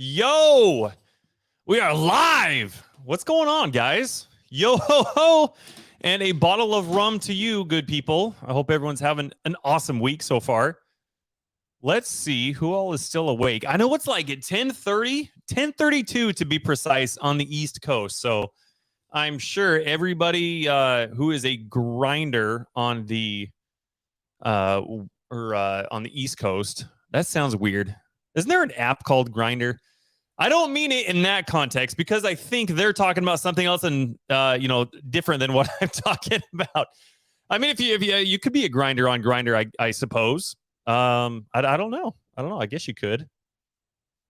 Yo, we are live. What's going on, guys? Yo ho ho, and a bottle of rum to you, good people. I hope everyone's having an awesome week so far. Let's see who all is still awake. I know it's like at 10:30, 10:32 to be precise on the East Coast. So I'm sure everybody who is a grinder on the on the East Coast. That sounds weird. Isn't there an app called Grinder? I don't mean it in that context because I think they're talking about something else and different than what I'm talking about. I mean, if you could be a grinder on Grinder, I suppose. I don't know. I guess you could.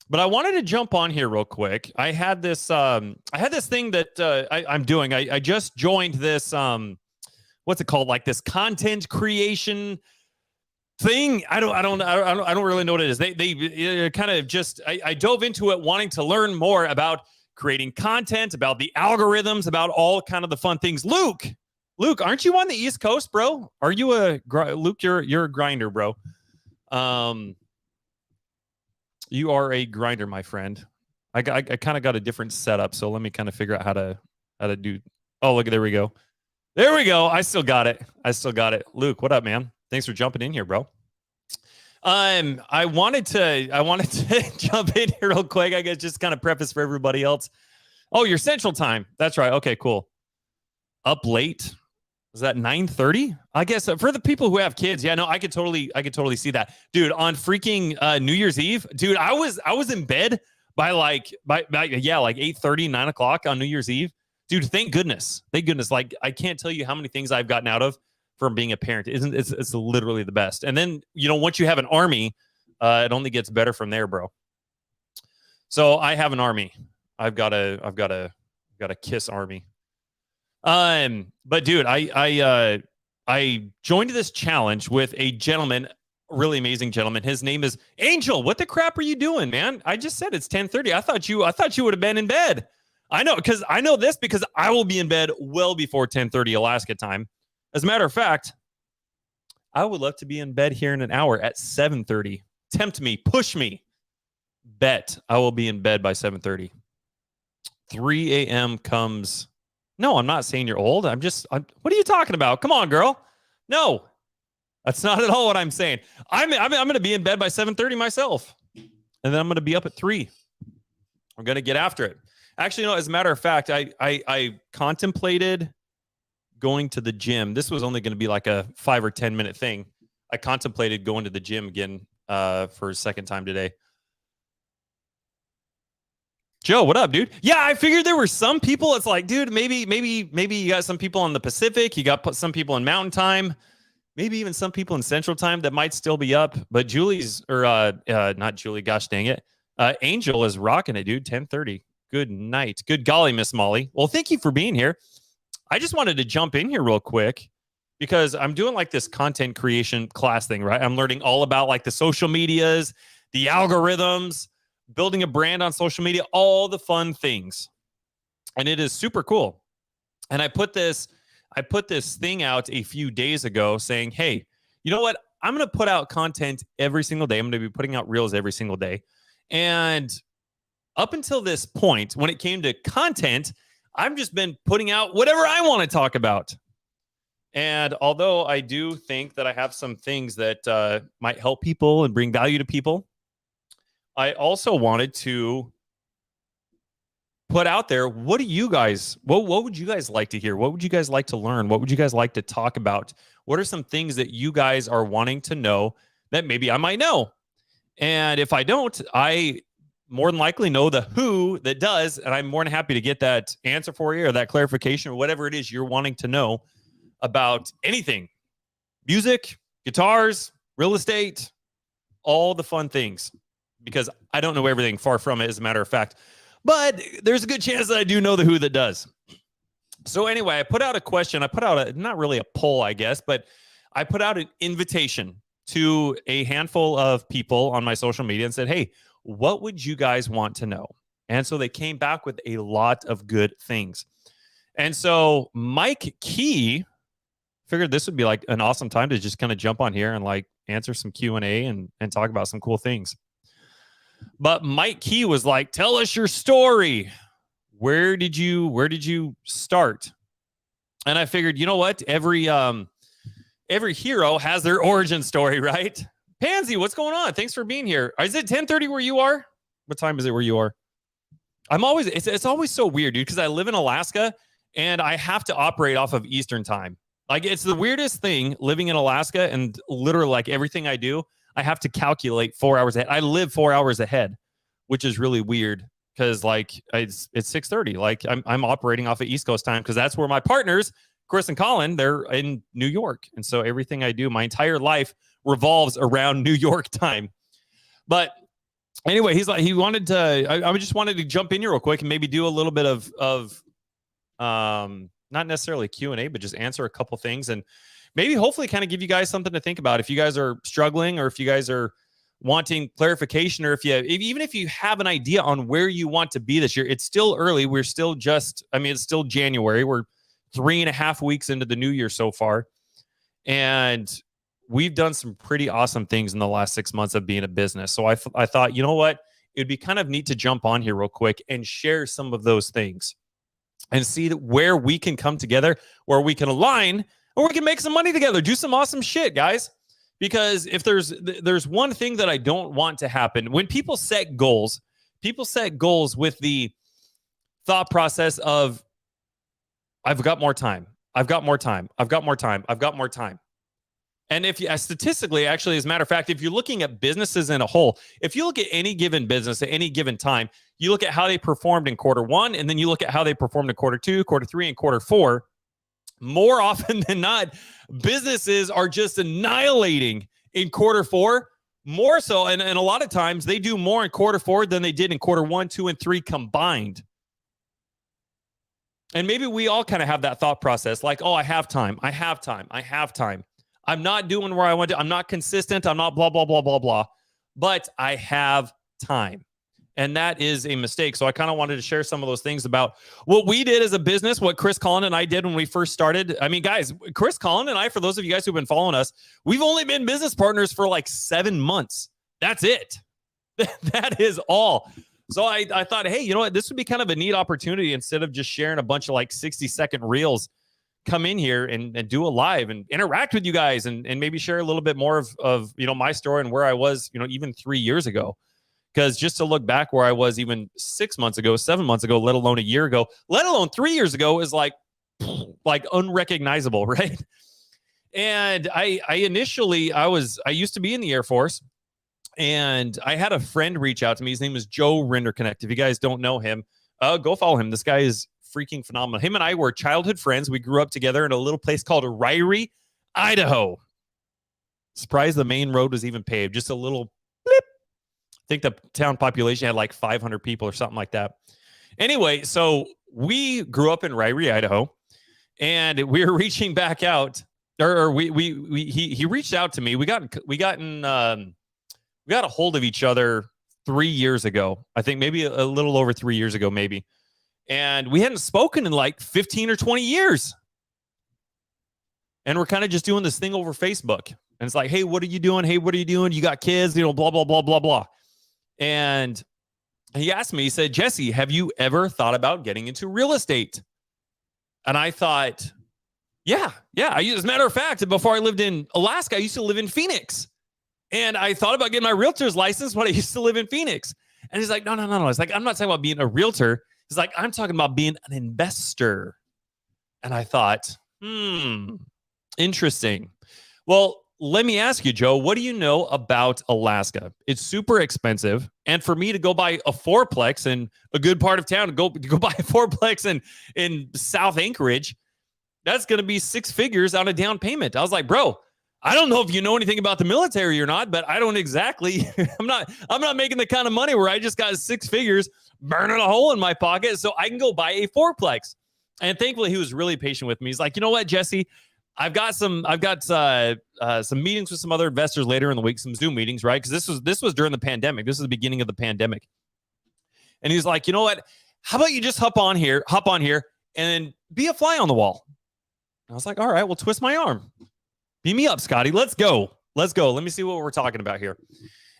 But I wanted to jump on here real quick. I had this thing that I'm doing. I just joined this what's it called? Like this content creation thing. I don't really know what it is. They kind of just I dove into it wanting to learn more about creating content, about the algorithms, about all kind of the fun things. Luke, aren't you on the East Coast, bro? Are you Luke? You're a grinder, bro. You are a grinder, my friend. I kind of got a different setup, so let me kind of figure out how to do. Oh, look, there we go. There we go. I still got it. Luke, what up, man? Thanks for jumping in here, bro. I wanted to jump in here real quick. I guess just kind of preface for everybody else. Oh, you're Central Time. That's right. Okay, cool. Up late. Is that 9:30? I guess for the people who have kids, yeah, no, I could totally see that, dude. On freaking New Year's Eve, dude, I was in bed by like 8:30, 9 o'clock on New Year's Eve, dude. Thank goodness. Like I can't tell you how many things I've gotten out of from being a parent. It's literally the best. And then once you have an army, it only gets better from there, bro. So I have an army. I've got a KISS army. But dude, I joined this challenge with a gentleman, really amazing gentleman. His name is Angel. What the crap are you doing, man? I just said it's 10:30. I thought you would have been in bed. I know because I will be in bed well before 10:30 Alaska time. As a matter of fact, I would love to be in bed here in an hour at 7:30. Tempt me, push me. Bet I will be in bed by 7:30. 3 a.m. comes. No, I'm not saying you're old. What are you talking about? Come on, girl. No, that's not at all what I'm saying. I'm going to be in bed by 7:30 myself. And then I'm going to be up at 3. I'm going to get after it. Actually, as a matter of fact, I contemplated going to the gym. This was only going to be like a 5 or 10 minute thing. I contemplated going to the gym again for a second time today. Joe, what up, dude? Yeah, I figured there were some people. It's like, dude, maybe you got some people on the Pacific. You got some people in Mountain Time. Maybe even some people in Central Time that might still be up. But not Julie. Gosh dang it. Angel is rocking it, dude. 10:30. Good night. Good golly, Miss Molly. Well, thank you for being here. I just wanted to jump in here real quick because I'm doing like this content creation class thing, right? I'm learning all about like the social medias, the algorithms, building a brand on social media, all the fun things. And it is super cool. And I put this thing out a few days ago saying, hey, you know what? I'm going to put out content every single day. I'm going to be putting out reels every single day. And up until this point, when it came to content, I've just been putting out whatever I want to talk about. And although I do think that I have some things that might help people and bring value to people, I also wanted to put out there, what would you guys like to hear? What would you guys like to learn? What would you guys like to talk about? What are some things that you guys are wanting to know that maybe I might know? And if I don't, I more than likely know the who that does, and I'm more than happy to get that answer for you or that clarification or whatever it is you're wanting to know about anything. Music, guitars, real estate, all the fun things. Because I don't know everything, far from it, as a matter of fact. But there's a good chance that I do know the who that does. So anyway, I put out a question. I put out not really a poll, I guess, but I put out an invitation to a handful of people on my social media and said, hey, what would you guys want to know? And so they came back with a lot of good things. And so Mike Key figured this would be like an awesome time to just kind of jump on here and like answer some Q&A and talk about some cool things. But Mike Key was like, tell us your story. Where did you start? And I figured, you know what? Every hero has their origin story, right? Pansy, what's going on? Thanks for being here. Is it 10:30 where you are? What time is it where you are? It's always so weird, dude, because I live in Alaska and I have to operate off of Eastern time. Like, it's the weirdest thing living in Alaska, and literally like everything I do, I have to calculate 4 hours ahead. I live 4 hours ahead, which is really weird because like it's 6:30. Like I'm operating off of East Coast time because that's where my partners, Chris and Colin, they're in New York. And so everything I do, my entire life revolves around New York time. But anyway, he wanted to, I just wanted to jump in here real quick and maybe do a little bit of not necessarily Q&A, but just answer a couple things and maybe hopefully kind of give you guys something to think about. If you guys are struggling or if you guys are wanting clarification, or even if you have an idea on where you want to be this year, it's still early. We're still it's still January. We're 3.5 weeks into the new year so far. And we've done some pretty awesome things in the last 6 months of being a business. So I thought, you know what? It'd be kind of neat to jump on here real quick and share some of those things and see where we can come together, where we can align, or we can make some money together, do some awesome shit, guys. Because if there's one thing that I don't want to happen, when people set goals with the thought process of, I've got more time. I've got more time. I've got more time. I've got more time. And if you statistically, actually, as a matter of fact, if you're looking at businesses in a whole, if you look at any given business at any given time, you look at how they performed in quarter one, and then you look at how they performed in quarter two, quarter three, and quarter four, more often than not, businesses are just annihilating in quarter four, more so. And a lot of times they do more in quarter four than they did in quarter one, two, and three combined. And maybe we all kind of have that thought process like, oh, I have time. I have time. I have time. I'm not doing where I want to. I'm not consistent. I'm not blah, blah, blah, blah, blah. But I have time. And that is a mistake. So I kind of wanted to share some of those things about what we did as a business, what Chris Collin and I did when we first started. I mean, guys, Chris Collin and I, for those of you guys who've been following us, we've only been business partners for like 7 months. That's it. That is all. So I thought, hey, you know what? This would be kind of a neat opportunity instead of just sharing a bunch of like 60-second reels. Come in here and do a live and interact with you guys and maybe share a little bit more of my story and where I was, even 3 years ago. Because just to look back where I was even 6 months ago, 7 months ago, let alone a year ago, let alone 3 years ago, is like unrecognizable, right? And I used to be in the Air Force, and I had a friend reach out to me. His name is Joe Rinderknecht. If you guys don't know him, go follow him. This guy is freaking phenomenal. Him and I were childhood friends. We grew up together in a little place called Ryrie, Idaho. Surprised the main road was even paved. Just a little blip. I think the town population had like 500 people or something like that. Anyway, so we grew up in Ryrie, Idaho, and we were reaching back out, or he reached out to me. We got a hold of each other 3 years ago. I think maybe a little over 3 years ago, maybe. And we hadn't spoken in like 15 or 20 years. And we're kind of just doing this thing over Facebook. And it's like, hey, what are you doing? Hey, what are you doing? You got kids, blah, blah, blah, blah, blah. And he asked me, he said, Jesse, have you ever thought about getting into real estate? And I thought, yeah. As a matter of fact, before I lived in Alaska, I used to live in Phoenix. And I thought about getting my realtor's license when I used to live in Phoenix. And he's like, no. It's like, I'm not talking about being a realtor. He's like, I'm talking about being an investor. And I thought, interesting. Well, let me ask you, Joe, what do you know about Alaska? It's super expensive. And for me to go buy a fourplex in a good part of town, to go buy a fourplex in South Anchorage, that's going to be 6 figures on a down payment. I was like, bro, I don't know if you know anything about the military or not, but I don't exactly. I'm not making the kind of money where I just got 6 figures burning a hole in my pocket so I can go buy a fourplex. And thankfully, he was really patient with me. He's like, you know what, Jesse, I've got some meetings with some other investors later in the week, some Zoom meetings, right? Because this was during the pandemic. This is the beginning of the pandemic. And he's like, you know what? How about you just hop on here, and be a fly on the wall? And I was like, all right, well, twist my arm. Beat me up, Scotty. Let's go. Let me see what we're talking about here.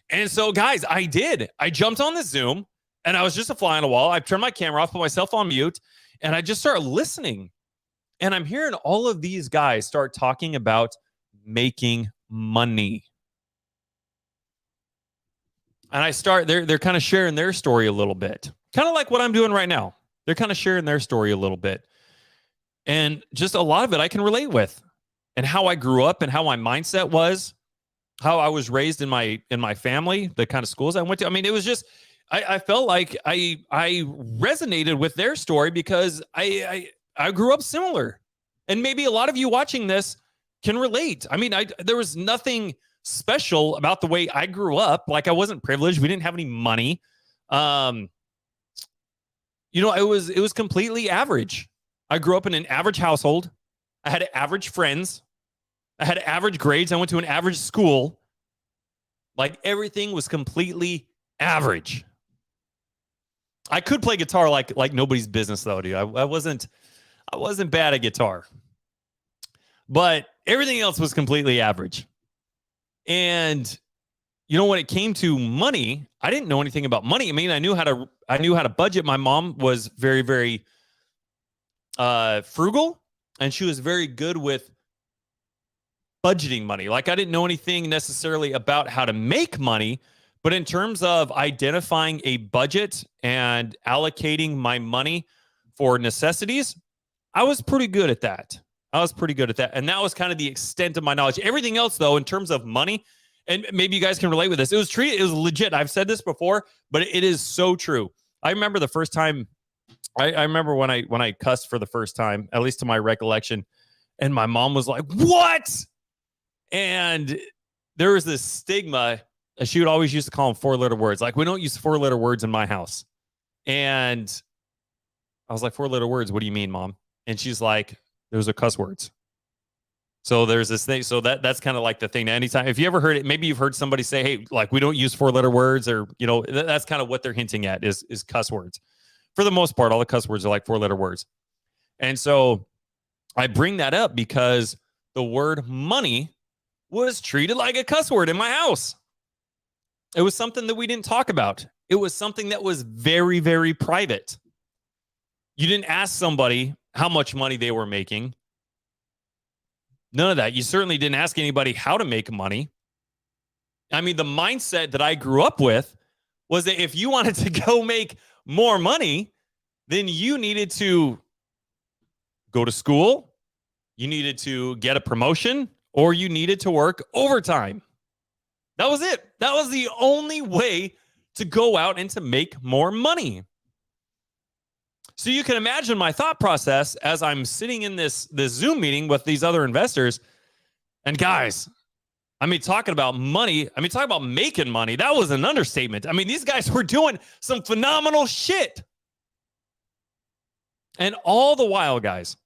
And so, guys, I did. I jumped on the Zoom and I was just a fly on the wall. I turned my camera off, put myself on mute, and I just started listening. And I'm hearing all of these guys start talking about making money. And they're kind of sharing their story a little bit, kind of like what I'm doing right now. They're kind of sharing their story a little bit. And just a lot of it I can relate with, and how I grew up and how my mindset was, how I was raised in my family, the kind of schools I went to. I mean, it was just, I felt like I resonated with their story because I grew up similar. And maybe a lot of you watching this can relate. I mean, there was nothing special about the way I grew up. Like, I wasn't privileged. We didn't have any money. It was completely average. I grew up in an average household. I had average friends. I had average grades. I went to an average school. Like, everything was completely average. I could play guitar like nobody's business, though, dude. I wasn't bad at guitar, but everything else was completely average. And when it came to money, I didn't know anything about money. I mean, I knew how to budget. My mom was very, very frugal, and she was very good with budgeting money. Like, I didn't know anything necessarily about how to make money, but in terms of identifying a budget and allocating my money for necessities, I was pretty good at that. And that was kind of the extent of my knowledge. Everything else, though, in terms of money, and maybe you guys can relate with this, it was legit. I've said this before, but it is so true. I remember the first time, I remember when I cussed for the first time, at least to my recollection, and my mom was like, "What?" And there was this stigma. She would always used to call them 4-letter words. Like, we don't use 4-letter words in my house. And I was like, 4-letter words? What do you mean, Mom? And she's like, those are cuss words. So there's this thing. So that's kind of like the thing. Anytime, if you ever heard it, maybe you've heard somebody say, hey, like, we don't use 4-letter words, or, that's kind of what they're hinting at is cuss words. For the most part, all the cuss words are like 4-letter words. And so I bring that up because the word money was treated like a cuss word in my house. It was something that we didn't talk about. It was something that was very, very private. You didn't ask somebody how much money they were making. None of that. You certainly didn't ask anybody how to make money. I mean, the mindset that I grew up with was that if you wanted to go make more money, then you needed to go to school, you needed to get a promotion, or you needed to work overtime. That was it. That was the only way to go out and to make more money. So you can imagine my thought process as I'm sitting in this Zoom meeting with these other investors. And guys, I mean, talking about money, talking about making money, that was an understatement. I mean, these guys were doing some phenomenal shit. And all the while, guys,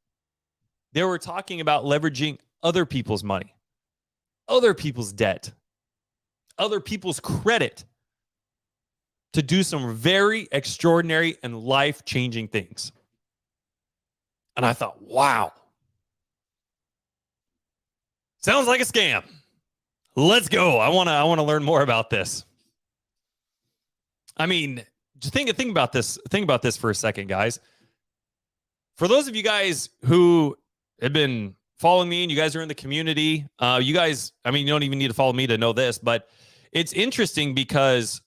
they were talking about leveraging other people's money, other people's debt, other people's credit to do some very extraordinary and life-changing things. And I thought, wow, sounds like a scam. Let's go. I want to learn more about this. I mean, just think about this. Think about this for a second, guys. For those of you guys who have been following me and you guys are in the community, you guys, you don't even need to follow me to know this, but it's interesting because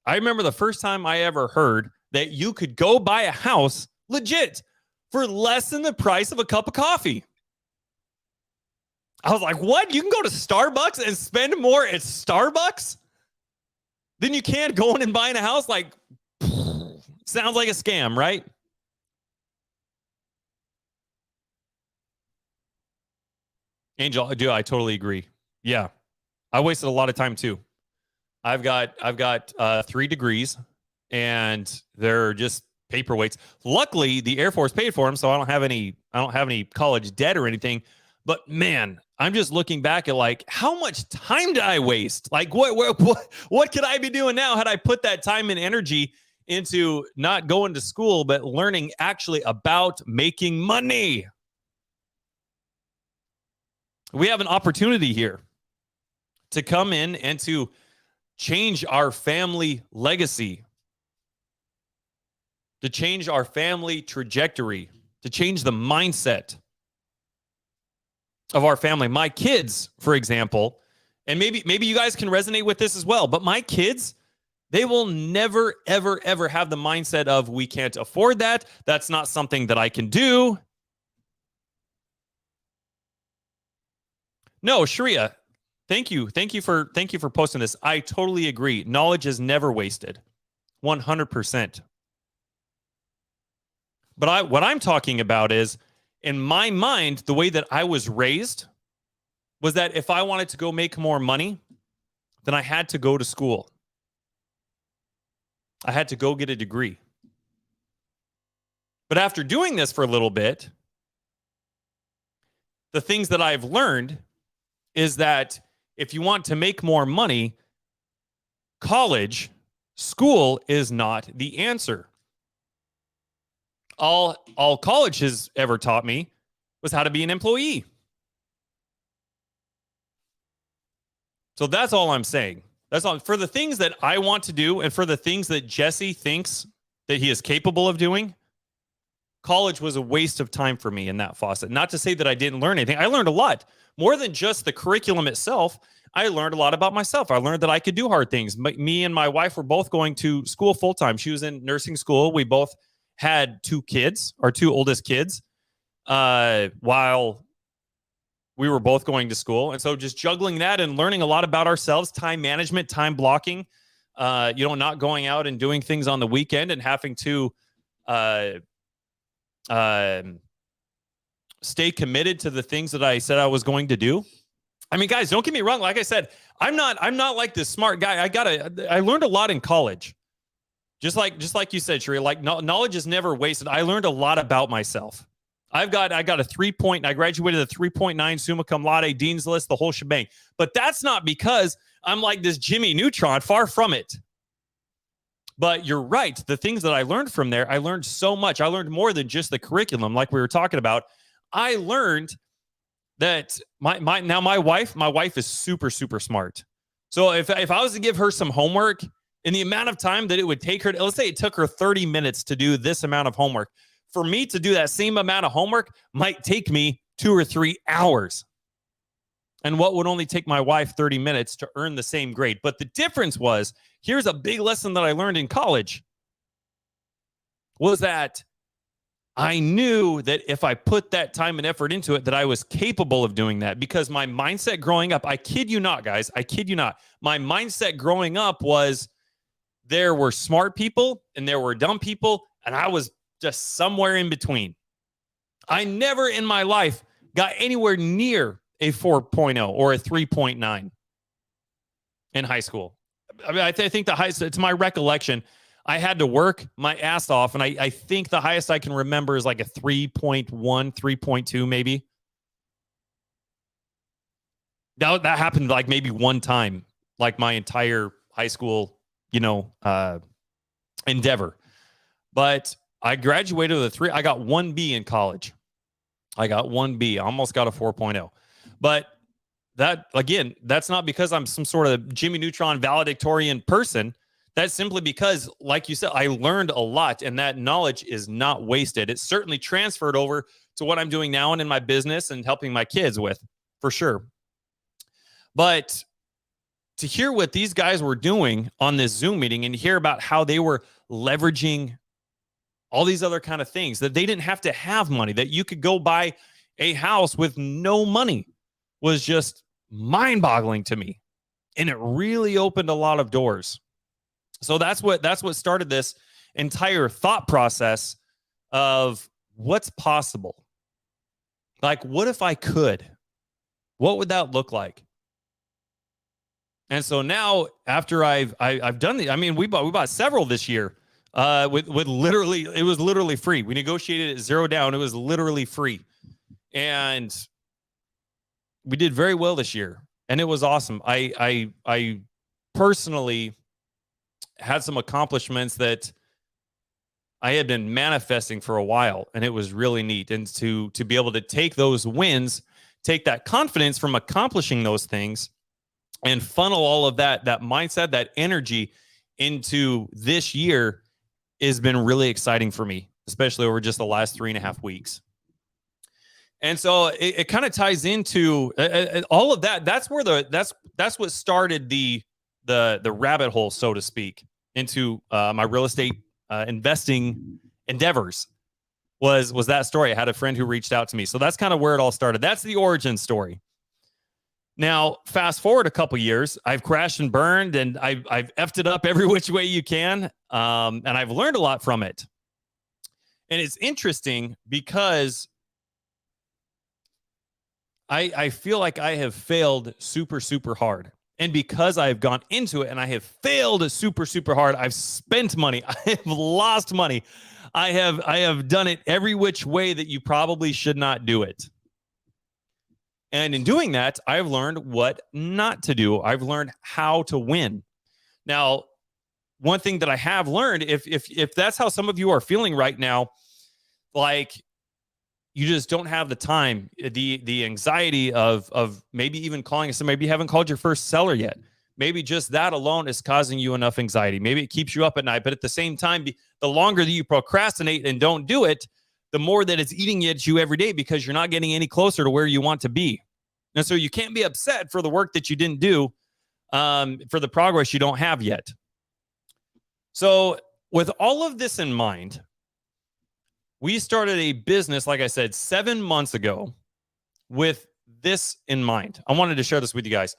I remember the first time I ever heard that you could go buy a house legit for less than the price of a cup of coffee. I was like, what? You can go to Starbucks and spend more at Starbucks than you can going and buying a house? Like, sounds like a scam, right? Angel, I totally agree. Yeah. I wasted a lot of time too. I've got 3 degrees and they're just paperweights. Luckily, the Air Force paid for them, so I don't have any college debt or anything. But man, I'm just looking back at like, how much time did I waste? Like, what could I be doing now had I put that time and energy into not going to school, but learning actually about making money? We have an opportunity here to come in and to change our family legacy, to change our family trajectory, to change the mindset of our family. My kids, for example, and maybe you guys can resonate with this as well, but my kids, they will never, ever, ever have the mindset of, we can't afford that. That's not something that I can do. No, Sharia, thank you. Thank you for posting this. I totally agree. Knowledge is never wasted. 100%. But what I'm talking about is, in my mind, the way that I was raised was that if I wanted to go make more money, then I had to go to school. I had to go get a degree. But after doing this for a little bit, the things that I've learned is that if you want to make more money, college, school is not the answer. All college has ever taught me was how to be an employee. So that's all I'm saying. That's all. For the things that I want to do and for the things that Jesse thinks that he is capable of doing, college was a waste of time for me in that faucet. Not to say that I didn't learn anything. I learned a lot. More than just the curriculum itself, I learned a lot about myself. I learned that I could do hard things. Me and my wife were both going to school full-time. She was in nursing school. We both had two kids, our two oldest kids, while we were both going to school. And so just juggling that and learning a lot about ourselves, time management, time blocking, not going out and doing things on the weekend and having to stay committed to the things that I said I was going to do. I mean, guys, don't get me wrong. Like I said, I'm not like this smart guy. I learned a lot in college. Just like you said, Sheree, like knowledge is never wasted. I learned a lot about myself. I got a 3 I graduated a 3.9 summa cum laude, dean's list, the whole shebang. But that's not because I'm like this Jimmy Neutron, far from it. But you're right. The things that I learned from there, I learned so much. I learned more than just the curriculum, like we were talking about. I learned that my wife is super, super smart. So if I was to give her some homework, in the amount of time that it would take her, let's say it took her 30 minutes to do this amount of homework. For me to do that same amount of homework might take me 2 or 3 hours. And what would only take my wife 30 minutes to earn the same grade. But the difference was, here's a big lesson that I learned in college, was that I knew that if I put that time and effort into it, that I was capable of doing that. Because my mindset growing up, I kid you not, guys, I kid you not, my mindset growing up was, there were smart people and there were dumb people, and I was just somewhere in between. I never in my life got anywhere near a 4.0 or a 3.9 in high school. I mean, I think the highest, it's my recollection, I had to work my ass off, and I think the highest I can remember is like a 3.1, 3.2 maybe. That happened like maybe one time, like my entire high school endeavor. But I graduated with a 3. I got 1B in college. I got 1B. I almost got a 4.0. But that, again, that's not because I'm some sort of Jimmy Neutron valedictorian person. That's simply because, like you said, I learned a lot, and that knowledge is not wasted. It's certainly transferred over to what I'm doing now and in my business and helping my kids with, for sure. But to hear what these guys were doing on this Zoom meeting and hear about how they were leveraging all these other kind of things, that they didn't have to have money, that you could go buy a house with no money, was just mind-boggling to me. And it really opened a lot of doors. So that's what started this entire thought process of what's possible. Like, what if I could? What would that look like? And so now, after I've done the, I mean, we bought several this year. With literally, it was literally free. We negotiated it 0 down. It was literally free, and we did very well this year, and it was awesome. I personally had some accomplishments that I had been manifesting for a while, and it was really neat. And to be able to take those wins, take that confidence from accomplishing those things, and funnel all of that mindset, that energy into this year has been really exciting for me, especially over just the last 3.5 weeks. And so it kind of ties into all of that. That's where that's what started the rabbit hole, so to speak, into my real estate investing endeavors. Was that story? I had a friend who reached out to me, so that's kind of where it all started. That's the origin story. Now, fast forward a couple years, I've crashed and burned, and I've effed it up every which way you can, and I've learned a lot from it. And it's interesting because I feel like I have failed super, super hard. And because I've gone into it and I have failed super, super hard, I've spent money, I have lost money, I have done it every which way that you probably should not do it. And in doing that, I've learned what not to do. I've learned how to win. Now, one thing that I have learned, if that's how some of you are feeling right now, like you just don't have the time, the anxiety of maybe even calling somebody, maybe you haven't called your first seller yet. Maybe just that alone is causing you enough anxiety. Maybe it keeps you up at night, but at the same time, the longer that you procrastinate and don't do it, the more that it's eating at you every day because you're not getting any closer to where you want to be. And so you can't be upset for the work that you didn't do, for the progress you don't have yet. So with all of this in mind, we started a business, like I said, 7 months ago with this in mind. I wanted to share this with you guys.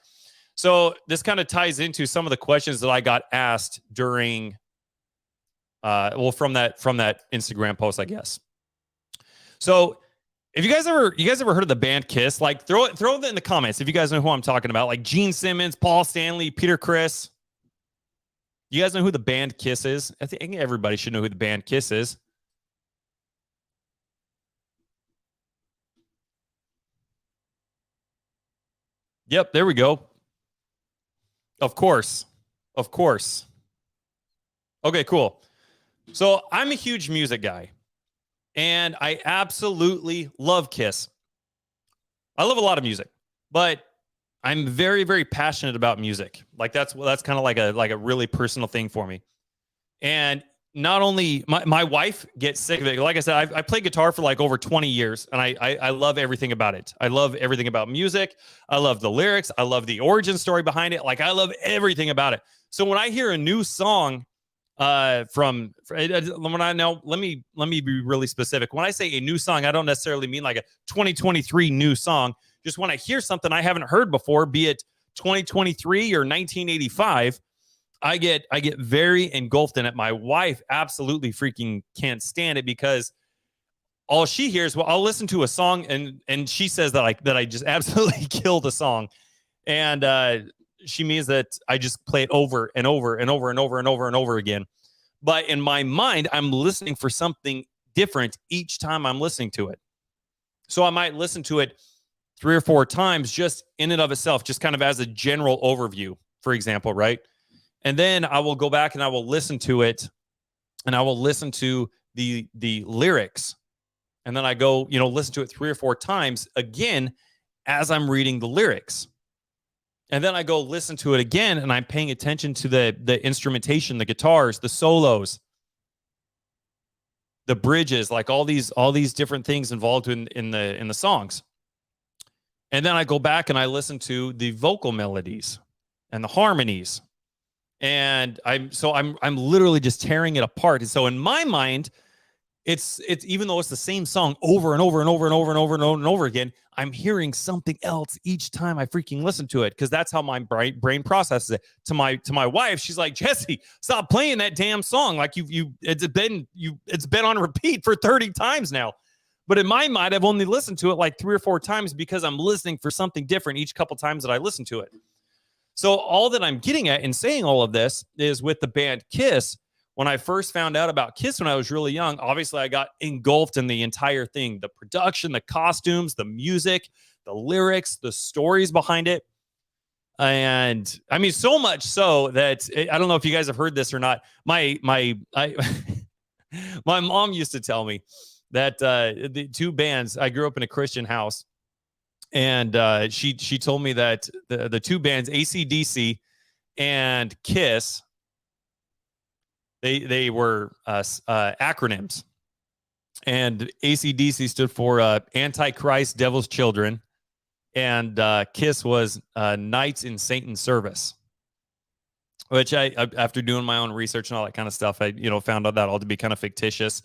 So this kind of ties into some of the questions that I got asked during, from that Instagram post, I guess. So if you guys ever heard of the band Kiss, like throw it in the comments if you guys know who I'm talking about, like Gene Simmons, Paul Stanley, Peter Criss. You guys know who the band Kiss is? I think everybody should know who the band Kiss is. Yep, there we go. Of course. Okay, cool. So I'm a huge music guy, and I absolutely love Kiss. I love a lot of music, but I'm very, very passionate about music. Like that's kind of like a really personal thing for me. And not only my wife gets sick of it. Like I said, I played guitar for like over 20 years, and I love everything about it. I love everything about music. I love the lyrics. I love the origin story behind it. Like I love everything about it. So when I hear a new song, let me be really specific. When I say a new song, I don't necessarily mean like a 2023 new song. Just when I hear something I haven't heard before, be it 2023 or 1985. I get very engulfed in it. My wife absolutely freaking can't stand it because all she hears, well, I'll listen to a song and she says that I just absolutely killed a song. And she means that I just play it over and over and over and over and over and over again. But in my mind, I'm listening for something different each time I'm listening to it. So I might listen to it 3 or 4 times just in and of itself, just kind of as a general overview, for example, right? And then I will go back and I will listen to it, and I will listen to the lyrics. And then I go, listen to it 3 or 4 times again as I'm reading the lyrics. And then I go listen to it again, and I'm paying attention to the instrumentation, the guitars, the solos, the bridges, like all these different things involved in the songs. And then I go back and I listen to the vocal melodies and the harmonies. And I'm literally just tearing it apart. And so in my mind, it's even though it's the same song over and over and over and over and over and over and over again, I'm hearing something else each time I freaking listen to it, because that's how my brain processes it. To my wife, she's like, Jesse, stop playing that damn song. Like it's been on repeat for 30 times now. But in my mind, I've only listened to it like 3 or 4 times because I'm listening for something different each couple times that I listen to it. So all that I'm getting at in saying all of this is with the band Kiss. When I first found out about Kiss when I was really young, obviously I got engulfed in the entire thing, the production, the costumes, the music, the lyrics, the stories behind it. And I mean, so much so that I don't know if you guys have heard this or not. My mom used to tell me that the 2 bands, I grew up in a Christian house, And she told me that the two bands, AC/DC and Kiss, they were acronyms. And AC/DC stood for Antichrist, Devil's Children, and Kiss was Knights in Satan's Service. Which I, after doing my own research and all that kind of stuff, I found out that all to be kind of fictitious.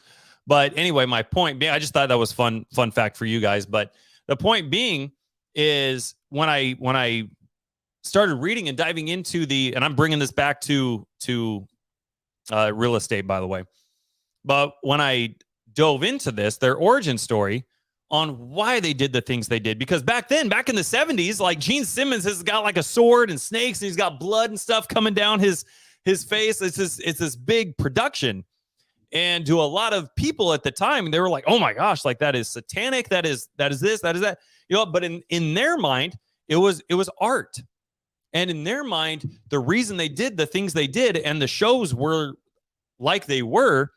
But anyway, my point being, I just thought that was fun fact for you guys. But the point being is when I started reading and diving into and I'm bringing this back to real estate, by the way. But when I dove into this, their origin story on why they did the things they did, because back in the 70s, like Gene Simmons has got like a sword and snakes, and he's got blood and stuff coming down his face. It's this big production, and to a lot of people at the time, they were like, "Oh my gosh, like that is satanic. That is this, that is that." But in their mind, it was art, and in their mind, the reason they did the things they did and the shows were like they were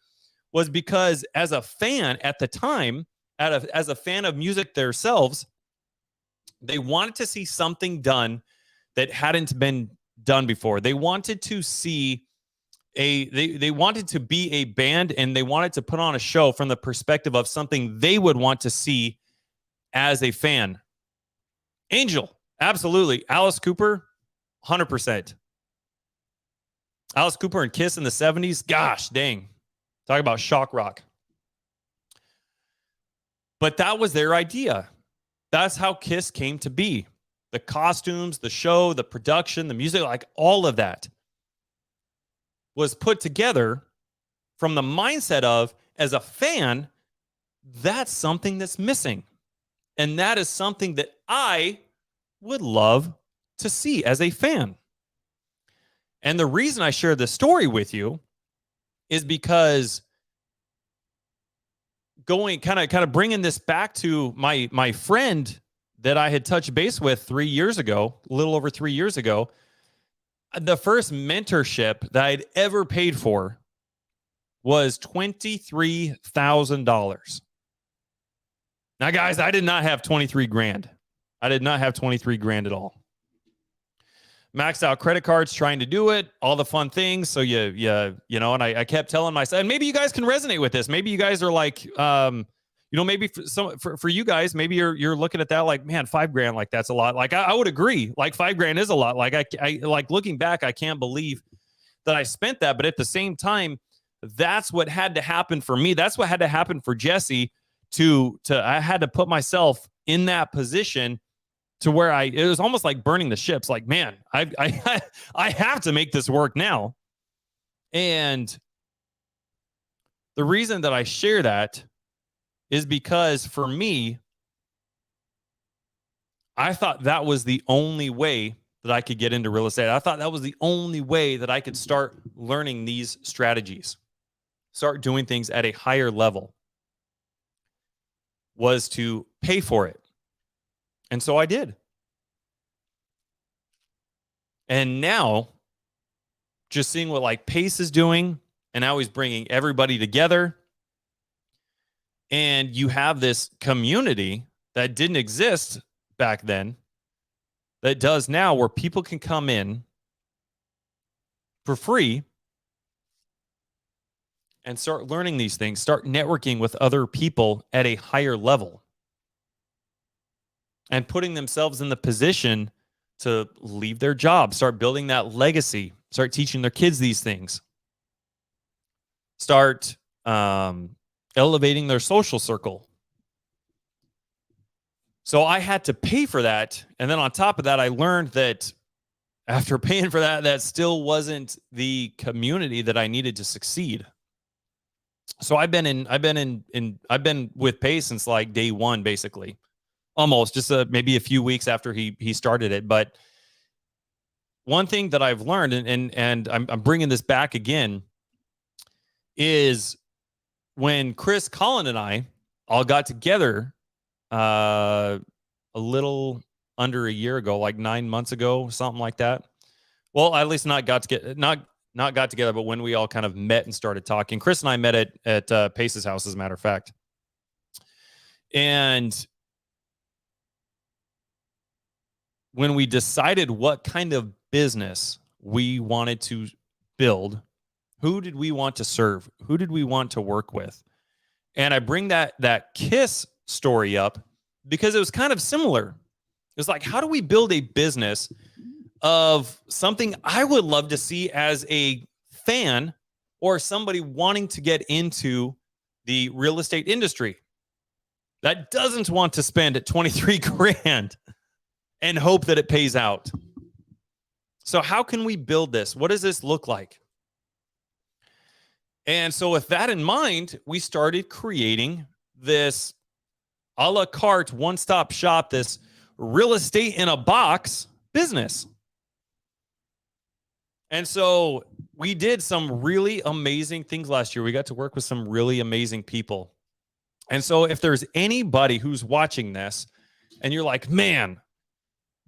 was because as a fan at the time, as a fan of music themselves, they wanted to see something done that hadn't been done before. They wanted to see they wanted to be a band, and they wanted to put on a show from the perspective of something they would want to see as a fan. Angel, absolutely. Alice Cooper, 100%. Alice Cooper and Kiss in the 70s, gosh dang. Talk about shock rock. But that was their idea. That's how Kiss came to be. The costumes, the show, the production, the music, like all of that was put together from the mindset of, as a fan, that's something that's missing. And that is something that I would love to see as a fan. And the reason I share this story with you is because going kind of bringing this back to my friend that I had touched base with 3 years ago, a little over 3 years ago, the first mentorship that I'd ever paid for was $23,000. Now, guys, I did not have 23 grand. I did not have 23 grand at all. Maxed out credit cards trying to do it, all the fun things. So and I kept telling myself, and maybe you guys can resonate with this. Maybe you guys are like, maybe for you guys, maybe you're looking at that like, man, $5,000, like that's a lot. Like I would agree, like $5,000 is a lot. Like I like looking back, I can't believe that I spent that. But at the same time, that's what had to happen for me. That's what had to happen for Jesse I had to put myself in that position to where it was almost like burning the ships. Like, man, I have to make this work now. And the reason that I share that is because for me, I thought that was the only way that I could get into real estate. I thought that was the only way that I could start learning these strategies, start doing things at a higher level, was to pay for it. And so I did. And now, just seeing what like Pace is doing, and now he's bringing everybody together. And you have this community that didn't exist back then, that does now, where people can come in for free and start learning these things, start networking with other people at a higher level, and putting themselves in the position to leave their job, start building that legacy, start teaching their kids these things, start elevating their social circle. So I had to pay for that. And then on top of that, I learned that after paying for that, that still wasn't the community that I needed to succeed. So I've been with Pace since like day one, basically, almost just maybe a few weeks after he started it. But one thing that I've learned, and I'm bringing this back again, is when Chris, Colin, and I all got together a little under a year ago, like 9 months ago, something like that. Well, at least not got together, but when we all kind of met and started talking. Chris and I met at Pace's house, as a matter of fact. And when we decided what kind of business we wanted to build, who did we want to serve? Who did we want to work with? And I bring that KISS story up because it was kind of similar. It's like, how do we build a business of something I would love to see as a fan or somebody wanting to get into the real estate industry that doesn't want to spend 23 grand and hope that it pays out? So how can we build this? What does this look like? And so with that in mind, we started creating this a la carte one-stop shop, this real estate in a box business. And so we did some really amazing things last year. We got to work with some really amazing people. And so if there's anybody who's watching this and you're like, man,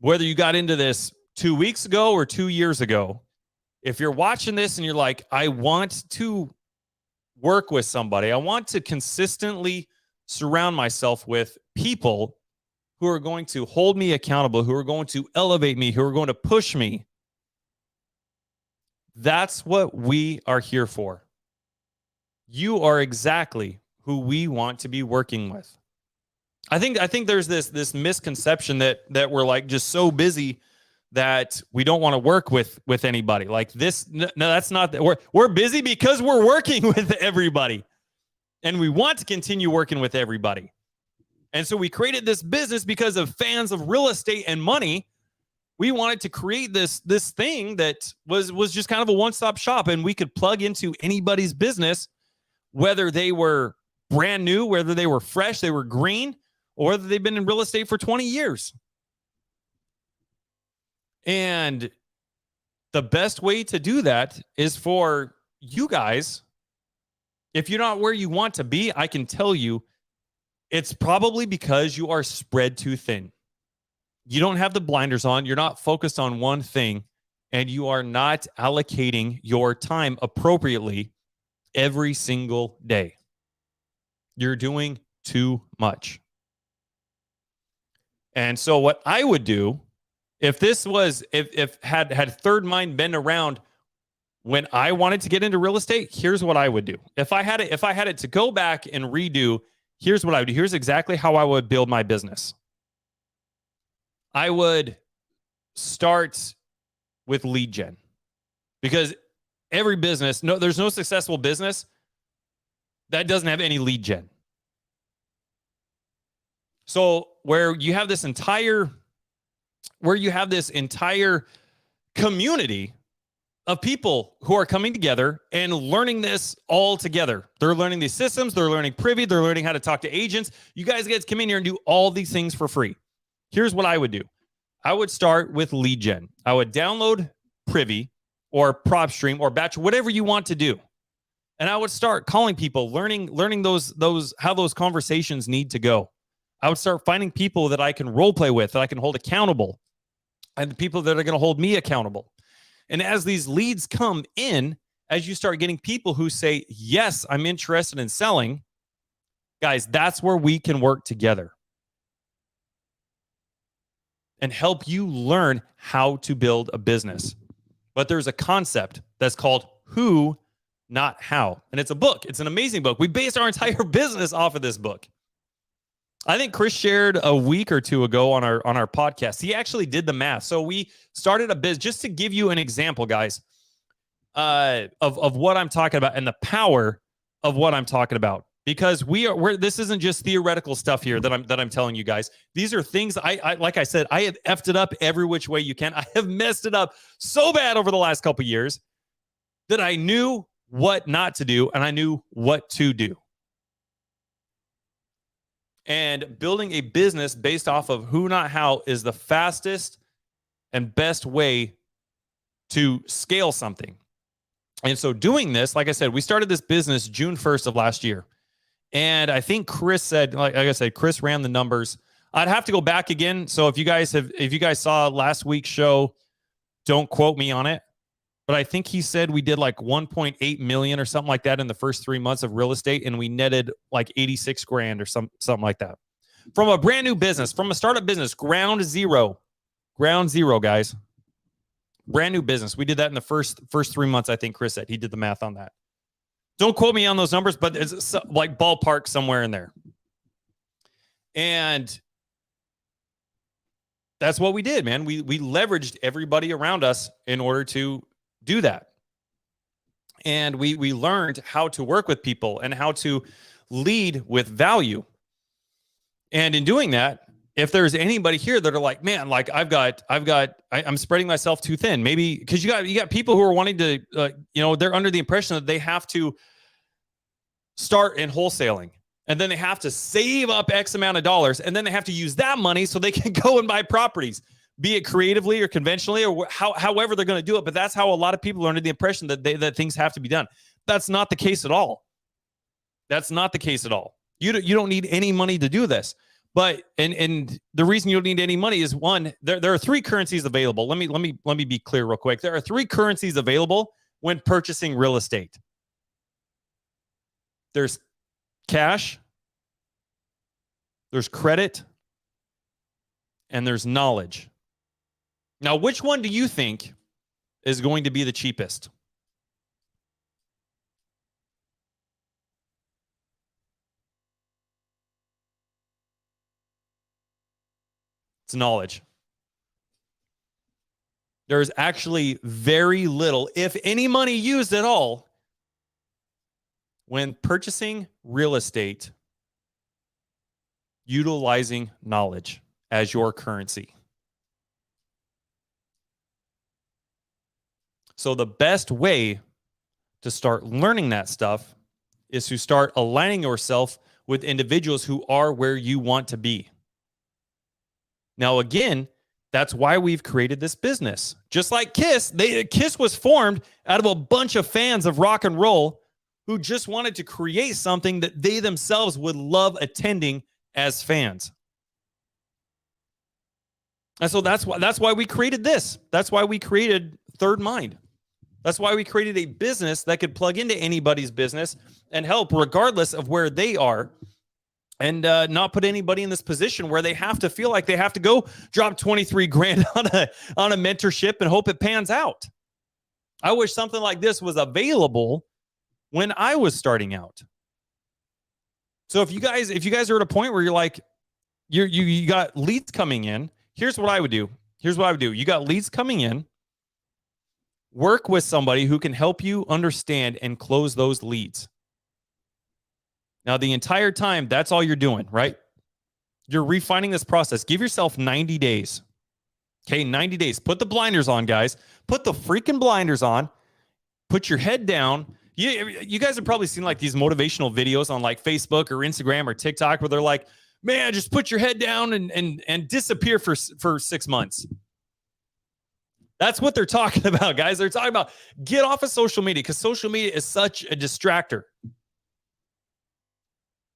whether you got into this 2 weeks ago or 2 years ago, if you're watching this and you're like, I want to work with somebody, I want to consistently surround myself with people who are going to hold me accountable, who are going to elevate me, who are going to push me. That's what we are here for. You are exactly who we want to be working with. I think there's this misconception that we're like just so busy that we don't want to work with anybody. Like this, no, that's not that. We're busy because we're working with everybody. And we want to continue working with everybody. And so we created this business because of fans of real estate and money. We wanted to create this thing that was just kind of a one-stop shop, and we could plug into anybody's business, whether they were brand new, whether they were fresh, they were green, or whether they've been in real estate for 20 years. And the best way to do that is for you guys. If you're not where you want to be, I can tell you it's probably because you are spread too thin. You don't have the blinders on. You're not focused on one thing, and you are not allocating your time appropriately every single day. You're doing too much. And so what I would do, if had Third Mind been around when I wanted to get into real estate, here's what I would do. If I had it to go back and redo, here's what I would do. Here's exactly how I would build my business. I would start with lead gen, because every business, there's no successful business that doesn't have any lead gen. So where you have this entire community of people who are coming together and learning this all together. They're learning these systems. They're learning Privy. They're learning how to talk to agents. You guys get to come in here and do all these things for free. Here's what I would do. I would start with lead gen. I would download Privy or PropStream or Batch, whatever you want to do. And I would start calling people, learning those how those conversations need to go. I would start finding people that I can role play with, that I can hold accountable, and the people that are going to hold me accountable. And as these leads come in, as you start getting people who say, yes, I'm interested in selling, guys, that's where we can work together and help you learn how to build a business. But there's a concept that's called who, not how. And it's a book. It's an amazing book. We based our entire business off of this book. I think Chris shared a week or two ago on our podcast. He actually did the math. So we started a biz, just to give you an example, guys, of what I'm talking about and the power of what I'm talking about. Because this isn't just theoretical stuff here that I'm telling you guys. These are things I like I said, I have effed it up every which way you can. I have messed it up so bad over the last couple of years that I knew what not to do and I knew what to do. And building a business based off of who, not how, is the fastest and best way to scale something. And so doing this, like I said, we started this business June 1st of last year. And I think Chris said, like I said, Chris ran the numbers. I'd have to go back again. So if you guys saw last week's show, don't quote me on it. But I think he said we did like 1.8 million or something like that in the first 3 months of real estate. And we netted like 86 grand or something like that. From a brand new business, from a startup business, ground zero. Ground zero, guys. Brand new business. We did that in the first 3 months. I think Chris said he did the math on that. Don't quote me on those numbers, but it's like ballpark somewhere in there. And that's what we did, man. We leveraged everybody around us in order to do that. And we learned how to work with people and how to lead with value. And in doing that, if there's anybody here that are like, man, like I'm spreading myself too thin, maybe because you got people who are wanting to, they're under the impression that they have to start in wholesaling, and then they have to save up X amount of dollars, and then they have to use that money so they can go and buy properties, be it creatively or conventionally or however they're going to do it. But that's how a lot of people are under the impression that things have to be done. That's not the case at all. That's not the case at all. You don't need any money to do this. But and the reason you don't need any money is, one, there are three currencies available. Let me be clear real quick. There are three currencies available when purchasing real estate. There's cash, there's credit, and there's knowledge. Now, which one do you think is going to be the cheapest? It's knowledge. There's actually very little, if any money used at all, when purchasing real estate, utilizing knowledge as your currency. So the best way to start learning that stuff is to start aligning yourself with individuals who are where you want to be. Now, again, that's why we've created this business. Just like Kiss, Kiss was formed out of a bunch of fans of rock and roll who just wanted to create something that they themselves would love attending as fans. And so that's why we created this. That's why we created Third Mind. That's why we created a business that could plug into anybody's business and help regardless of where they are, and not put anybody in this position where they have to feel like they have to go drop 23 grand on a mentorship and hope it pans out. I wish something like this was available when I was starting out. So if you guys are at a point where you're like, you got leads coming in, here's what I would do. You got leads coming in. Work with somebody who can help you understand and close those leads. Now, the entire time, that's all you're doing, right? You're refining this process. Give yourself 90 days. Okay, 90 days. Put the blinders on, guys. Put the freaking blinders on. Put your head down. You guys have probably seen like these motivational videos on like Facebook or Instagram or TikTok where they're like, man, just put your head down and disappear for 6 months. That's what they're talking about, guys. They're talking about get off of social media because social media is such a distractor.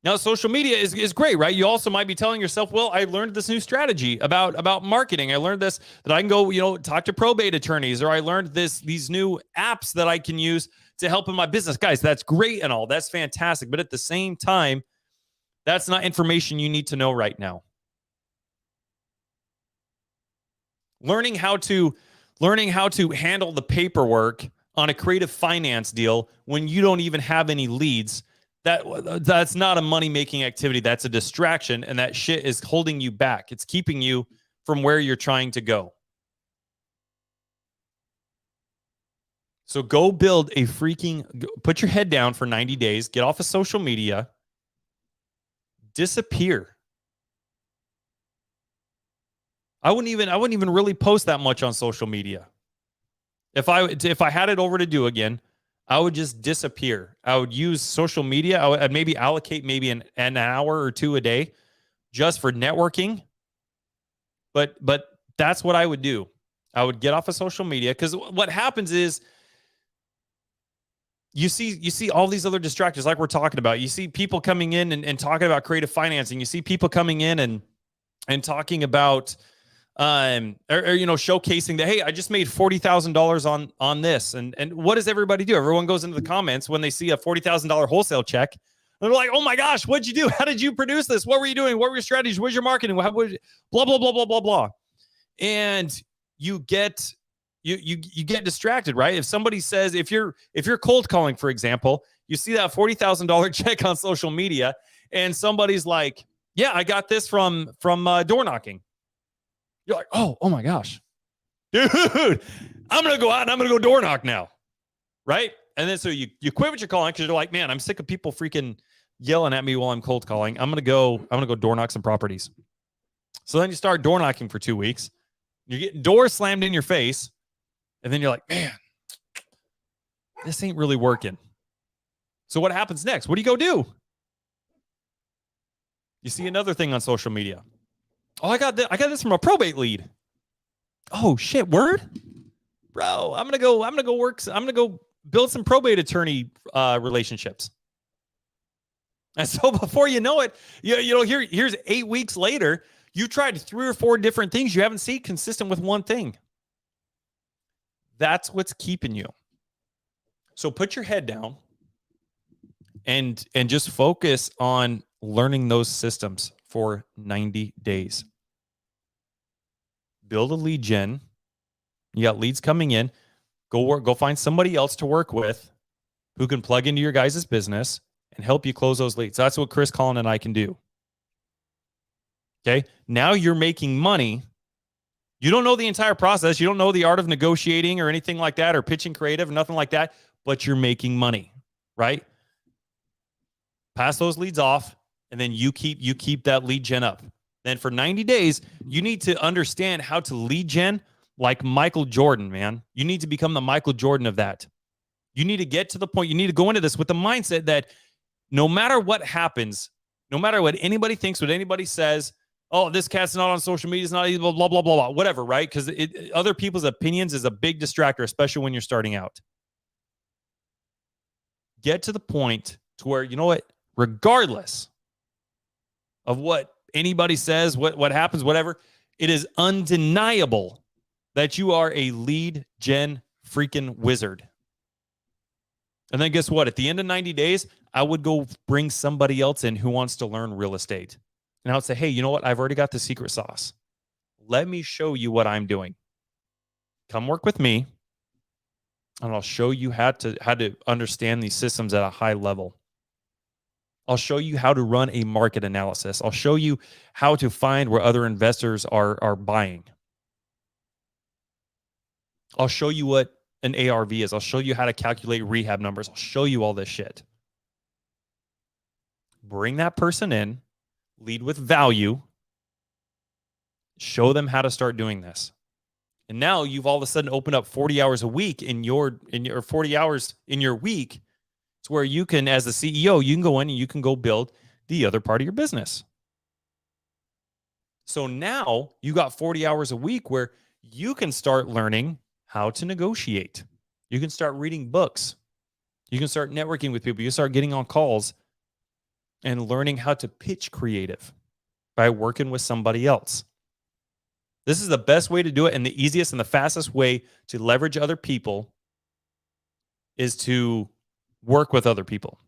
Now, social media is great, right? You also might be telling yourself, well, I learned this new strategy about marketing. I learned this, that I can go, talk to probate attorneys, or I learned these new apps that I can use to help in my business. Guys, that's great and all. That's fantastic. But at the same time, that's not information you need to know right now. Learning how to handle the paperwork on a creative finance deal when you don't even have any leads, that's not a money-making activity. That's a distraction, and that shit is holding you back. It's keeping you from where you're trying to go. So go build put your head down for 90 days, get off of social media, disappear. I wouldn't even really post that much on social media. If I had it over to do again, I would just disappear. I would use social media. I'd maybe allocate an hour or two a day just for networking. But that's what I would do. I would get off of social media because what happens is you see all these other distractors like we're talking about. You see people coming in and talking about creative financing. You see people coming in and talking about showcasing that, hey, I just made $40,000 on this. And what does everybody do? Everyone goes into the comments when they see a $40,000 wholesale check. And they're like, oh my gosh, what'd you do? How did you produce this? What were you doing? What were your strategies? Where's your marketing? Blah, blah, blah, blah, blah, blah. and you get you get distracted, right? If somebody says, if you're cold calling, for example, you see that $40,000 check on social media, and somebody's like, "Yeah, I got this from door knocking." You're like, "Oh my gosh, dude, I'm gonna go out and I'm gonna go door knock now," right? And then so you quit what you're calling because you're like, "Man, I'm sick of people freaking yelling at me while I'm cold calling. I'm gonna go door knock some properties." So then you start door knocking for 2 weeks. You're getting doors slammed in your face. And then you're like, "Man, this ain't really working." So what happens next? What do you go do? You see another thing on social media. "Oh, I got this from a probate lead." "Oh shit, word? Bro, I'm gonna go build some probate attorney relationships." And so before you know it, here's 8 weeks later, you tried 3 or 4 different things you haven't seen consistent with one thing. That's what's keeping you. So put your head down and just focus on learning those systems for 90 days. Build a lead gen. You got leads coming in. Go find somebody else to work with who can plug into your guys' business and help you close those leads. That's what Chris Collin and I can do. Okay. Now you're making money. You don't know the entire process. You don't know the art of negotiating or anything like that, or pitching creative, nothing like that, but you're making money, right? Pass those leads off, and then you keep that lead gen up. Then for 90 days, you need to understand how to lead gen like Michael Jordan, man. You need to become the Michael Jordan of that. You need to get to the point, you need to go into this with the mindset that no matter what happens, no matter what anybody thinks, what anybody says, "Oh, this cat's not on social media, it's not blah, blah, blah, blah, whatever," right? Because other people's opinions is a big distractor, especially when you're starting out. Get to the point to where, you know what, regardless of what anybody says, what happens, whatever, it is undeniable that you are a lead gen freaking wizard. And then guess what? At the end of 90 days, I would go bring somebody else in who wants to learn real estate. And I would say, "Hey, you know what? I've already got the secret sauce. Let me show you what I'm doing. Come work with me, and I'll show you how to understand these systems at a high level. I'll show you how to run a market analysis. I'll show you how to find where other investors are buying. I'll show you what an ARV is. I'll show you how to calculate rehab numbers. I'll show you all this shit." Bring that person in, lead with value, show them how to start doing this. And now you've all of a sudden opened up 40 hours a week in your 40 hours in your week. It's where you can, as the CEO, you can go in and you can go build the other part of your business. So now you got 40 hours a week where you can start learning how to negotiate. You can start reading books. You can start networking with people. You can start getting on calls and learning how to pitch creative by working with somebody else. This is the best way to do it, and the easiest and the fastest way to leverage other people is to work with other people.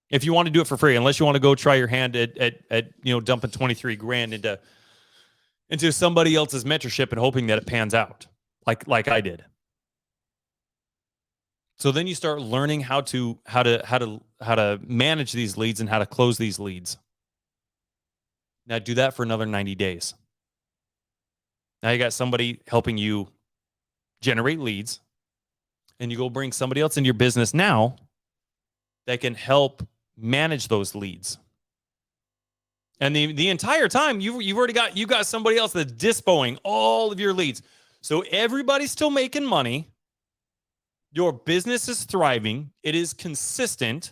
If you want to do it for free, unless you want to go try your hand at dumping 23 grand into somebody else's mentorship and hoping that it pans out, like I did. So then you start learning how to manage these leads and how to close these leads. Now do that for another 90 days. Now you got somebody helping you generate leads, and you go bring somebody else into your business now that can help manage those leads. And the entire time you've already got somebody else that's dispoing all of your leads. So everybody's still making money. Your business is thriving. It is consistent.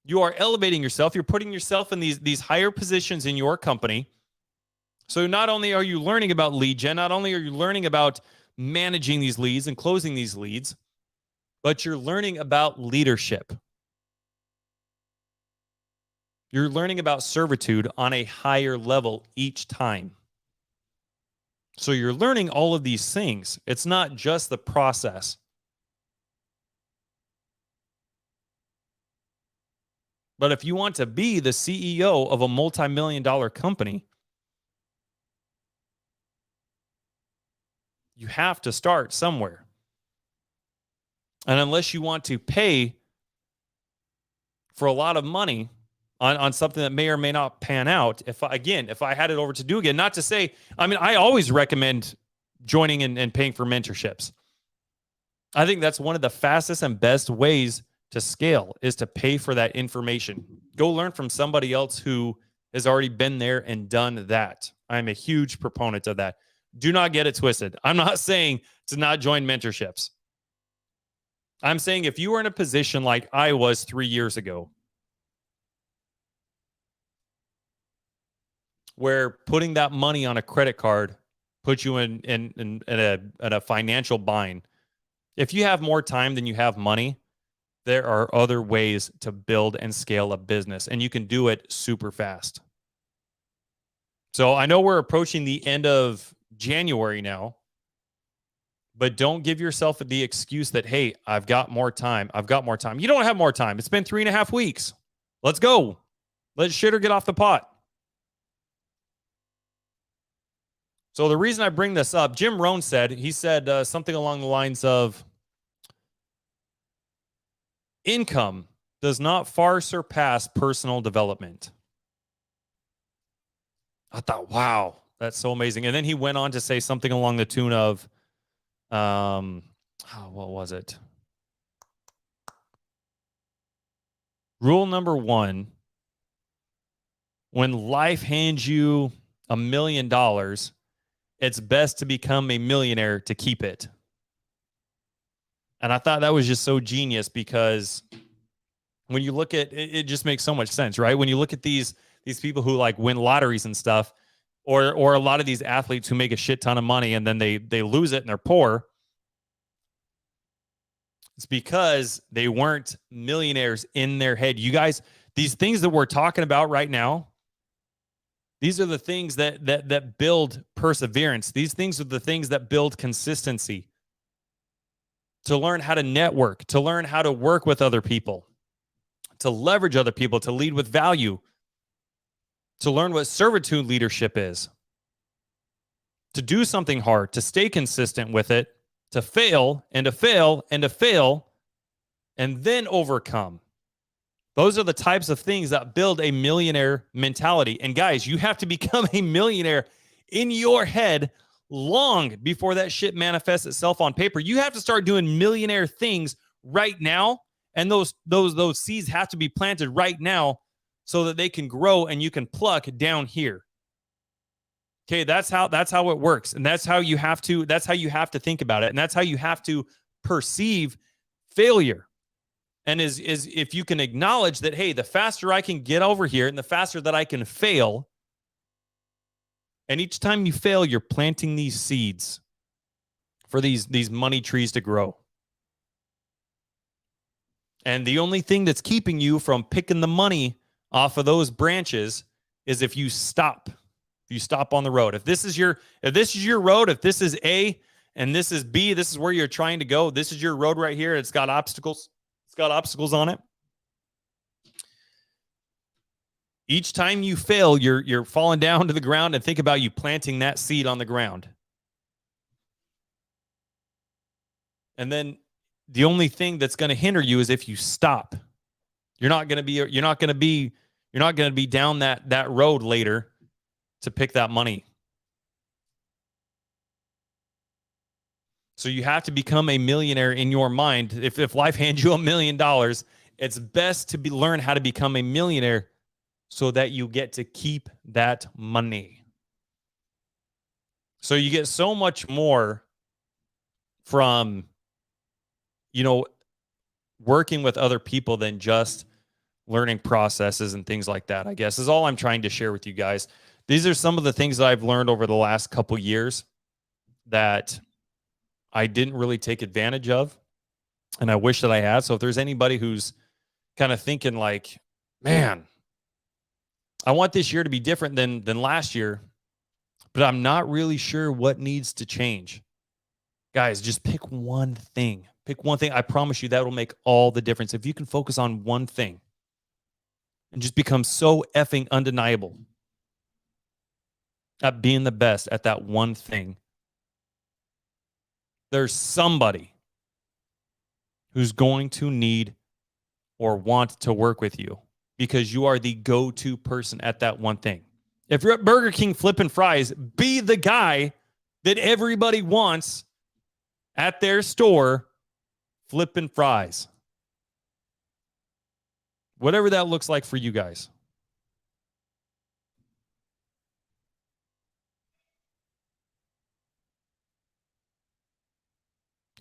You are elevating yourself. You're putting yourself in these higher positions in your company. So not only are you learning about lead gen, not only are you learning about managing these leads and closing these leads, but you're learning about leadership. You're learning about servitude on a higher level each time. So you're learning all of these things. It's not just the process. But if you want to be the CEO of a multi-million-dollar company, You have to start somewhere. And unless you want to pay for a lot of money on something that may or may not pan out, if I had it over to do again, not to say, I mean, I always recommend joining and paying for mentorships. I think that's one of the fastest and best ways to scale is to pay for that information. Go learn from somebody else who has already been there and done that. I'm a huge proponent of that. Do not get it twisted. I'm not saying to not join mentorships. I'm saying if you were in a position like I was 3 years ago, where putting that money on a credit card puts you in a financial bind. If you have more time than you have money, there are other ways to build and scale a business, and you can do it super fast. So I know we're approaching the end of January now, but don't give yourself the excuse that, hey, I've got more time. I've got more time. You don't have more time. It's been 3.5 weeks. Let's go. Let shit or get off the pot. So the reason I bring this up, Jim Rohn said something along the lines of income does not far surpass personal development. I thought, wow, that's so amazing. And then he went on to say something along the tune of, what was it? Rule number 1, when life hands you $1 million, it's best to become a millionaire to keep it. And I thought that was just so genius because when you look at it, it just makes so much sense, right? When you look at these people who like win lotteries and stuff, or a lot of these athletes who make a shit ton of money and then they lose it and they're poor, it's because they weren't millionaires in their head. You guys, these things that we're talking about right now, these are the things that build perseverance. These things are the things that build consistency. To learn how to network, to learn how to work with other people, to leverage other people, to lead with value, to learn what servitude leadership is, to do something hard, to stay consistent with it, to fail and to fail and to fail, and then overcome. Those are the types of things that build a millionaire mentality. And guys, you have to become a millionaire in your head long before that shit manifests itself on paper. You have to start doing millionaire things right now. And those seeds have to be planted right now so that they can grow and you can pluck down here. Okay, that's how it works. And that's how you have to think about it. And that's how you have to perceive failure. And is if you can acknowledge that, hey, the faster I can get over here and the faster that I can fail, and each time you fail, you're planting these seeds for these money trees to grow. And the only thing that's keeping you from picking the money off of those branches is if you stop. If you stop on the road. If this is your road, if this is A and this is B, this is where you're trying to go. This is your road right here. It's got obstacles. It's got obstacles on it. Each time you fail, you're falling down to the ground, and think about you planting that seed on the ground. And then the only thing that's going to hinder you is if you stop. You're not going to be down that road later to pick that money. So you have to become a millionaire in your mind. If life hands you $1 million, it's best to learn how to become a millionaire so that you get to keep that money. So you get so much more from, working with other people than just learning processes and things like that, I guess, is all I'm trying to share with you guys. These are some of the things that I've learned over the last couple years that I didn't really take advantage of, and I wish that I had. So if there's anybody who's kind of thinking like, man, I want this year to be different than last year, but I'm not really sure what needs to change. Guys, just pick one thing. Pick one thing. I promise you that will make all the difference. If you can focus on one thing and just become so effing undeniable at being the best at that one thing, there's somebody who's going to need or want to work with you because you are the go-to person at that one thing. If you're at Burger King flipping fries, be the guy that everybody wants at their store flipping fries. Whatever that looks like for you guys.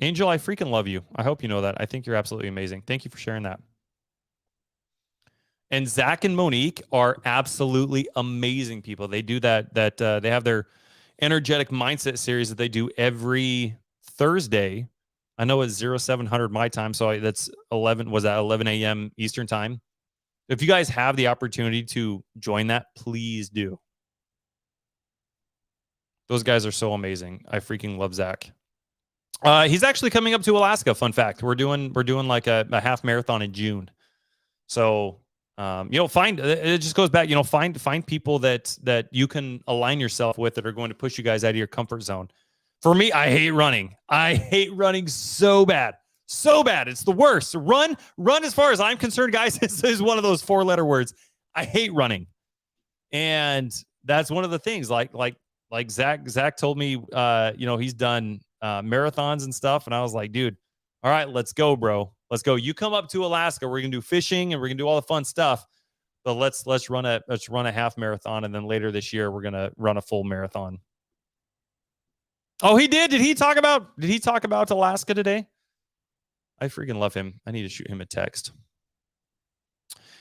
Angel, I freaking love you. I hope you know that. I think you're absolutely amazing. Thank you for sharing that. And Zach and Monique are absolutely amazing people. They do that they have their energetic mindset series that they do every Thursday. I know it's 0700 my time, so that's 11 a.m. Eastern time. If you guys have the opportunity to join that, please do. Those guys are so amazing. I freaking love Zach. He's actually coming up to Alaska. Fun fact: we're doing like a half marathon in June. So find it just goes back. Find people that you can align yourself with that are going to push you guys out of your comfort zone. For me, I hate running. I hate running so bad. So bad. It's the worst. Run, as far as I'm concerned, guys, is one of those 4-letter words. I hate running. And that's one of the things like Zach told me, he's done marathons and stuff. And I was like, dude, all right, let's go, bro. Let's go. You come up to Alaska. We're going to do fishing and we're going to do all the fun stuff. But let's run a half marathon. And then later this year, we're going to run a full marathon. Oh, he did. Did he talk about Alaska today? I freaking love him. I need to shoot him a text.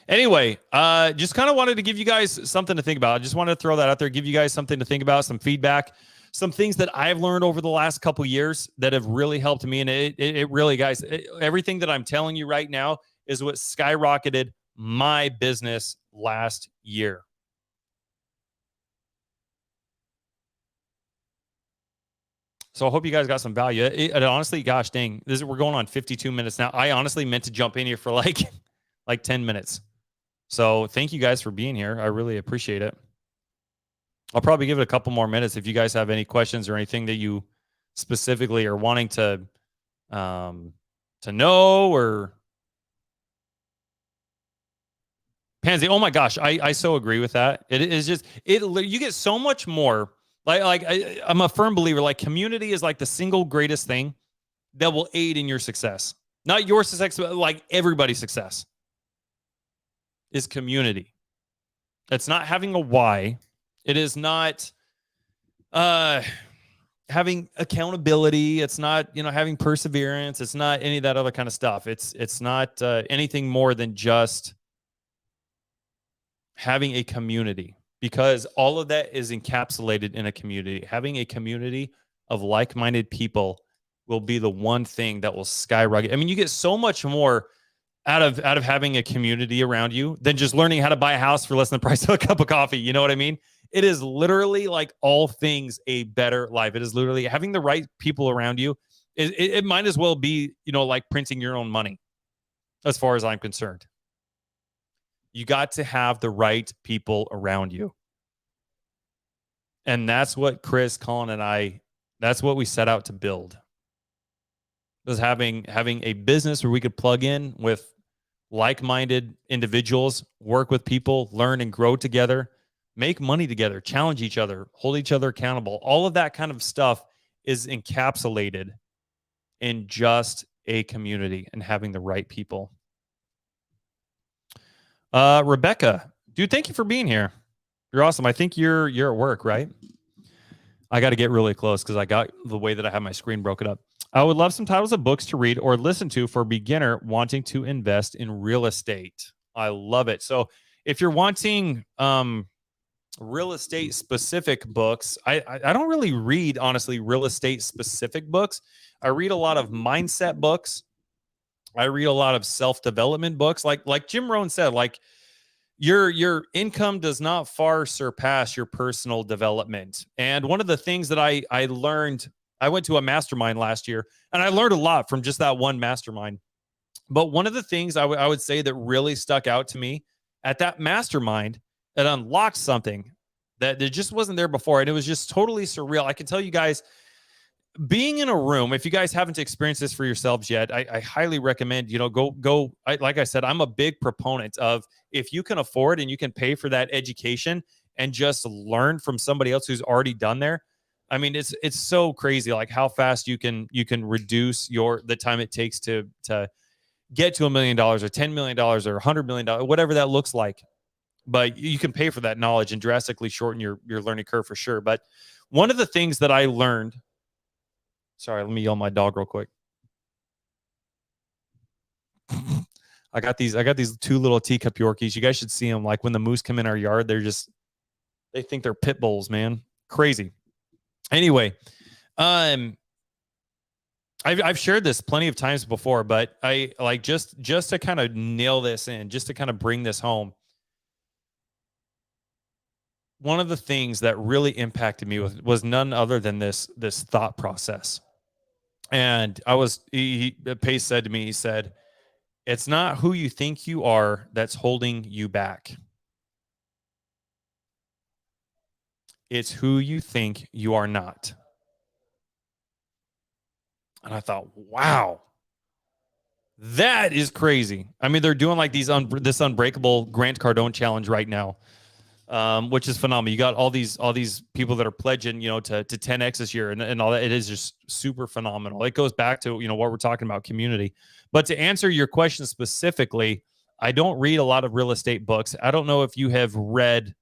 Anyway, just kind of wanted to give you guys something to think about. I just wanted to throw that out there, give you guys something to think about, some feedback, some things that I've learned over the last couple years that have really helped me. And it really, guys, everything that I'm telling you right now is what skyrocketed my business last year. So I hope you guys got some value. It honestly, gosh dang, we're going on 52 minutes now. I honestly meant to jump in here for like 10 minutes. So thank you guys for being here. I really appreciate it. I'll probably give it a couple more minutes if you guys have any questions or anything that you specifically are wanting to know or. Pansy, oh my gosh, I so agree with that. It is just you get so much more. I'm a firm believer. Like, community is like the single greatest thing that will aid in your success. Not your success, but like everybody's success is community. It's not having a why. It is not having accountability. It's not having perseverance. It's not any of that other kind of stuff. It's not anything more than just having a community. Because all of that is encapsulated in a community. Having a community of like-minded people will be the one thing that will skyrocket. I mean, you get so much more out of having a community around you than just learning how to buy a house for less than the price of a cup of coffee. You know what I mean? It is literally like all things a better life. It is literally having the right people around you. It might as well be, like printing your own money, as far as I'm concerned. You got to have the right people around you. And that's what Chris, Colin, and I, that's what we set out to build. Was having a business where we could plug in with like-minded individuals, work with people, learn and grow together, make money together, challenge each other, hold each other accountable. All of that kind of stuff is encapsulated in just a community and having the right people. Rebecca, dude, thank you for being here. You're awesome. I think you're at work, right? I got to get really close because I got the way that I have my screen broken up. I would love some titles of books to read or listen to for a beginner wanting to invest in real estate. I love it. So if you're wanting real estate specific books, I don't really read, honestly, real estate specific books. I read a lot of mindset books. I read a lot of self-development books. Like Jim Rohn said, like, your income does not far surpass your personal development. And one of the things that I learned, I went to a mastermind last year, and I learned a lot from just that one mastermind. But one of the things I would say that really stuck out to me at that mastermind, that unlocked something that just wasn't there before. And it was just totally surreal. I can tell you guys, being in a room, if you guys haven't experienced this for yourselves yet, I highly recommend, go. Like I said, I'm a big proponent of, if you can afford and you can pay for that education and just learn from somebody else who's already done there. I mean, it's so crazy, like how fast you can reduce the time it takes to get to $1 million or $10 million or $100 million, whatever that looks like. But you can pay for that knowledge and drastically shorten your learning curve for sure. But one of the things that I learned, sorry, let me yell at my dog real quick. I got these two little teacup Yorkies. You guys should see them. Like when the moose come in our yard, they think they're pit bulls, man. Crazy. Anyway, I've shared this plenty of times before, but I like just to kind of nail this in, just to kind of bring this home. One of the things that really impacted me was none other than this thought process. And Pace said to me, he said, "It's not who you think you are that's holding you back. It's who you think you are not." And I thought, wow, that is crazy. I mean, they're doing like this Unbreakable Grant Cardone challenge right now, which is phenomenal. You got all these people that are pledging, to 10X this year and all that. It is just super phenomenal. It goes back to, what we're talking about, community. But to answer your question specifically, I don't read a lot of real estate books. I don't know if you have read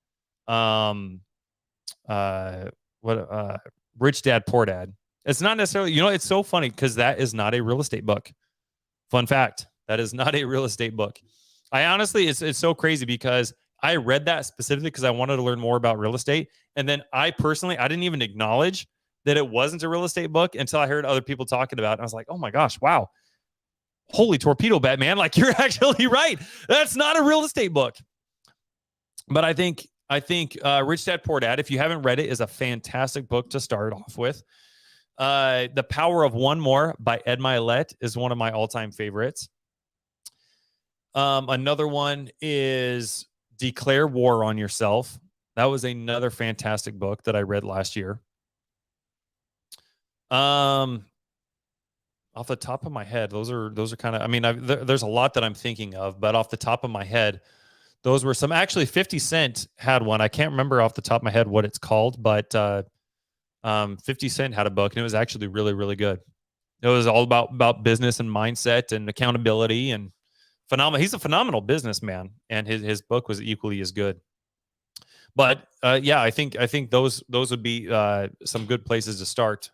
Rich Dad Poor Dad. It's not necessarily, it's so funny because that is not a real estate book. Fun fact, that is not a real estate book. I honestly, it's so crazy because I read that specifically because I wanted to learn more about real estate. And then I didn't even acknowledge that it wasn't a real estate book until I heard other people talking about it. And I was like, oh my gosh, wow. Holy torpedo bat, man. Like, you're actually right. That's not a real estate book. But I think Rich Dad Poor Dad, if you haven't read it, is a fantastic book to start off with. The Power of One More by Ed Mylett is one of my all-time favorites. Another one is Declare War on Yourself. That was another fantastic book that I read last year. Off the top of my head, those are kind of, I mean, there's a lot that I'm thinking of, but off the top of my head, those were some. Actually, 50 Cent had one. I can't remember off the top of my head what it's called, but 50 Cent had a book, and it was actually really, really good. It was all about business and mindset and accountability and phenomenal. He's a phenomenal businessman, and his book was equally as good. But yeah, I think those would be some good places to start.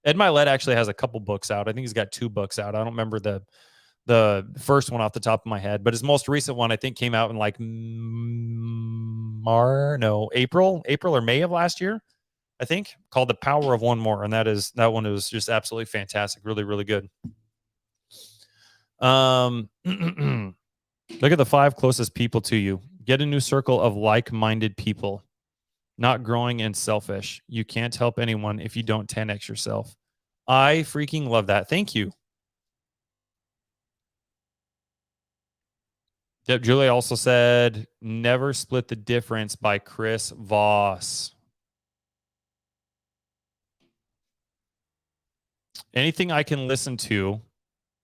Ed Mylett actually has a couple books out. I think he's got 2 books out. I don't remember the first one off the top of my head, but his most recent one I think came out in like April or May of last year, I think, called The Power of One More. And that one was just absolutely fantastic. Really, really good. Look at the 5 closest people to you. Get a new circle of like-minded people. Not growing and selfish. You can't help anyone if you don't 10X yourself. I freaking love that. Thank you. Yep, Julie also said, Never Split the Difference by Chris Voss. Anything I can listen to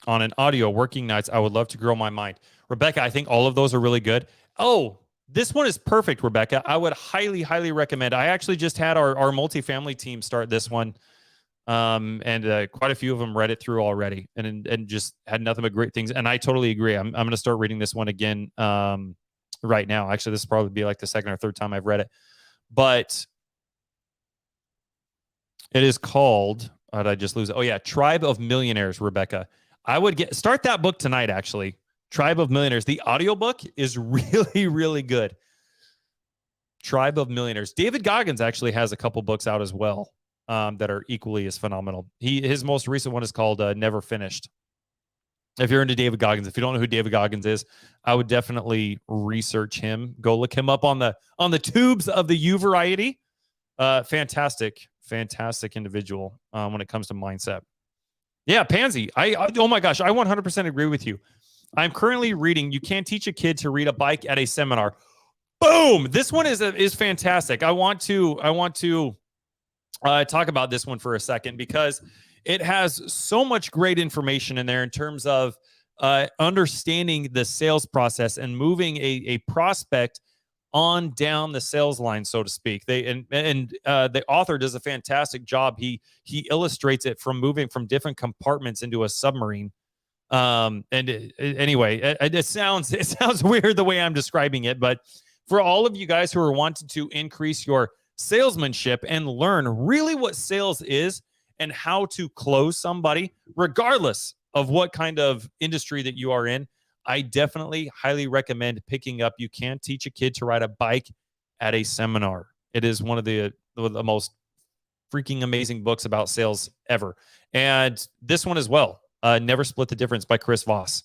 on an audio working nights, I would love to grow my mind. Rebecca, I think all of those are really good. Oh, this one is perfect, Rebecca. I would highly, highly recommend. I actually just had our multifamily team start this one. And quite a few of them read it through already and just had nothing but great things. And I totally agree. I'm going to start reading this one again right now. Actually, this will probably be like the second or third time I've read it. But it is called, how did I just lose it? Oh, yeah, Tribe of Millionaires, Rebecca. I would start that book tonight, actually. Tribe of Millionaires. The audiobook is really, really good. Tribe of Millionaires. David Goggins actually has a couple books out as well. That are equally as phenomenal. His most recent one is called Never Finished. If you're into David Goggins, if you don't know who David Goggins is, I would definitely research him. Go look him up on the tubes of the U variety. Fantastic individual when it comes to mindset. Yeah, Pansy. Oh my gosh, I 100% agree with you. I'm currently reading You Can't Teach a Kid to Read a Bike at a Seminar. Boom! This one is fantastic. I want to talk about this one for a second because it has so much great information in there in terms of understanding the sales process and moving a prospect on down the sales line, so to speak. The author does a fantastic job. He illustrates it from moving from different compartments into a submarine. Anyway, it sounds weird the way I'm describing it, but for all of you guys who are wanting to increase your salesmanship and learn really what sales is and how to close somebody, regardless of what kind of industry that you are in, I definitely highly recommend picking up You Can't Teach a Kid to Ride a Bike at a Seminar. It is one of the most freaking amazing books about sales ever. And this one as well, Never Split the Difference by Chris Voss.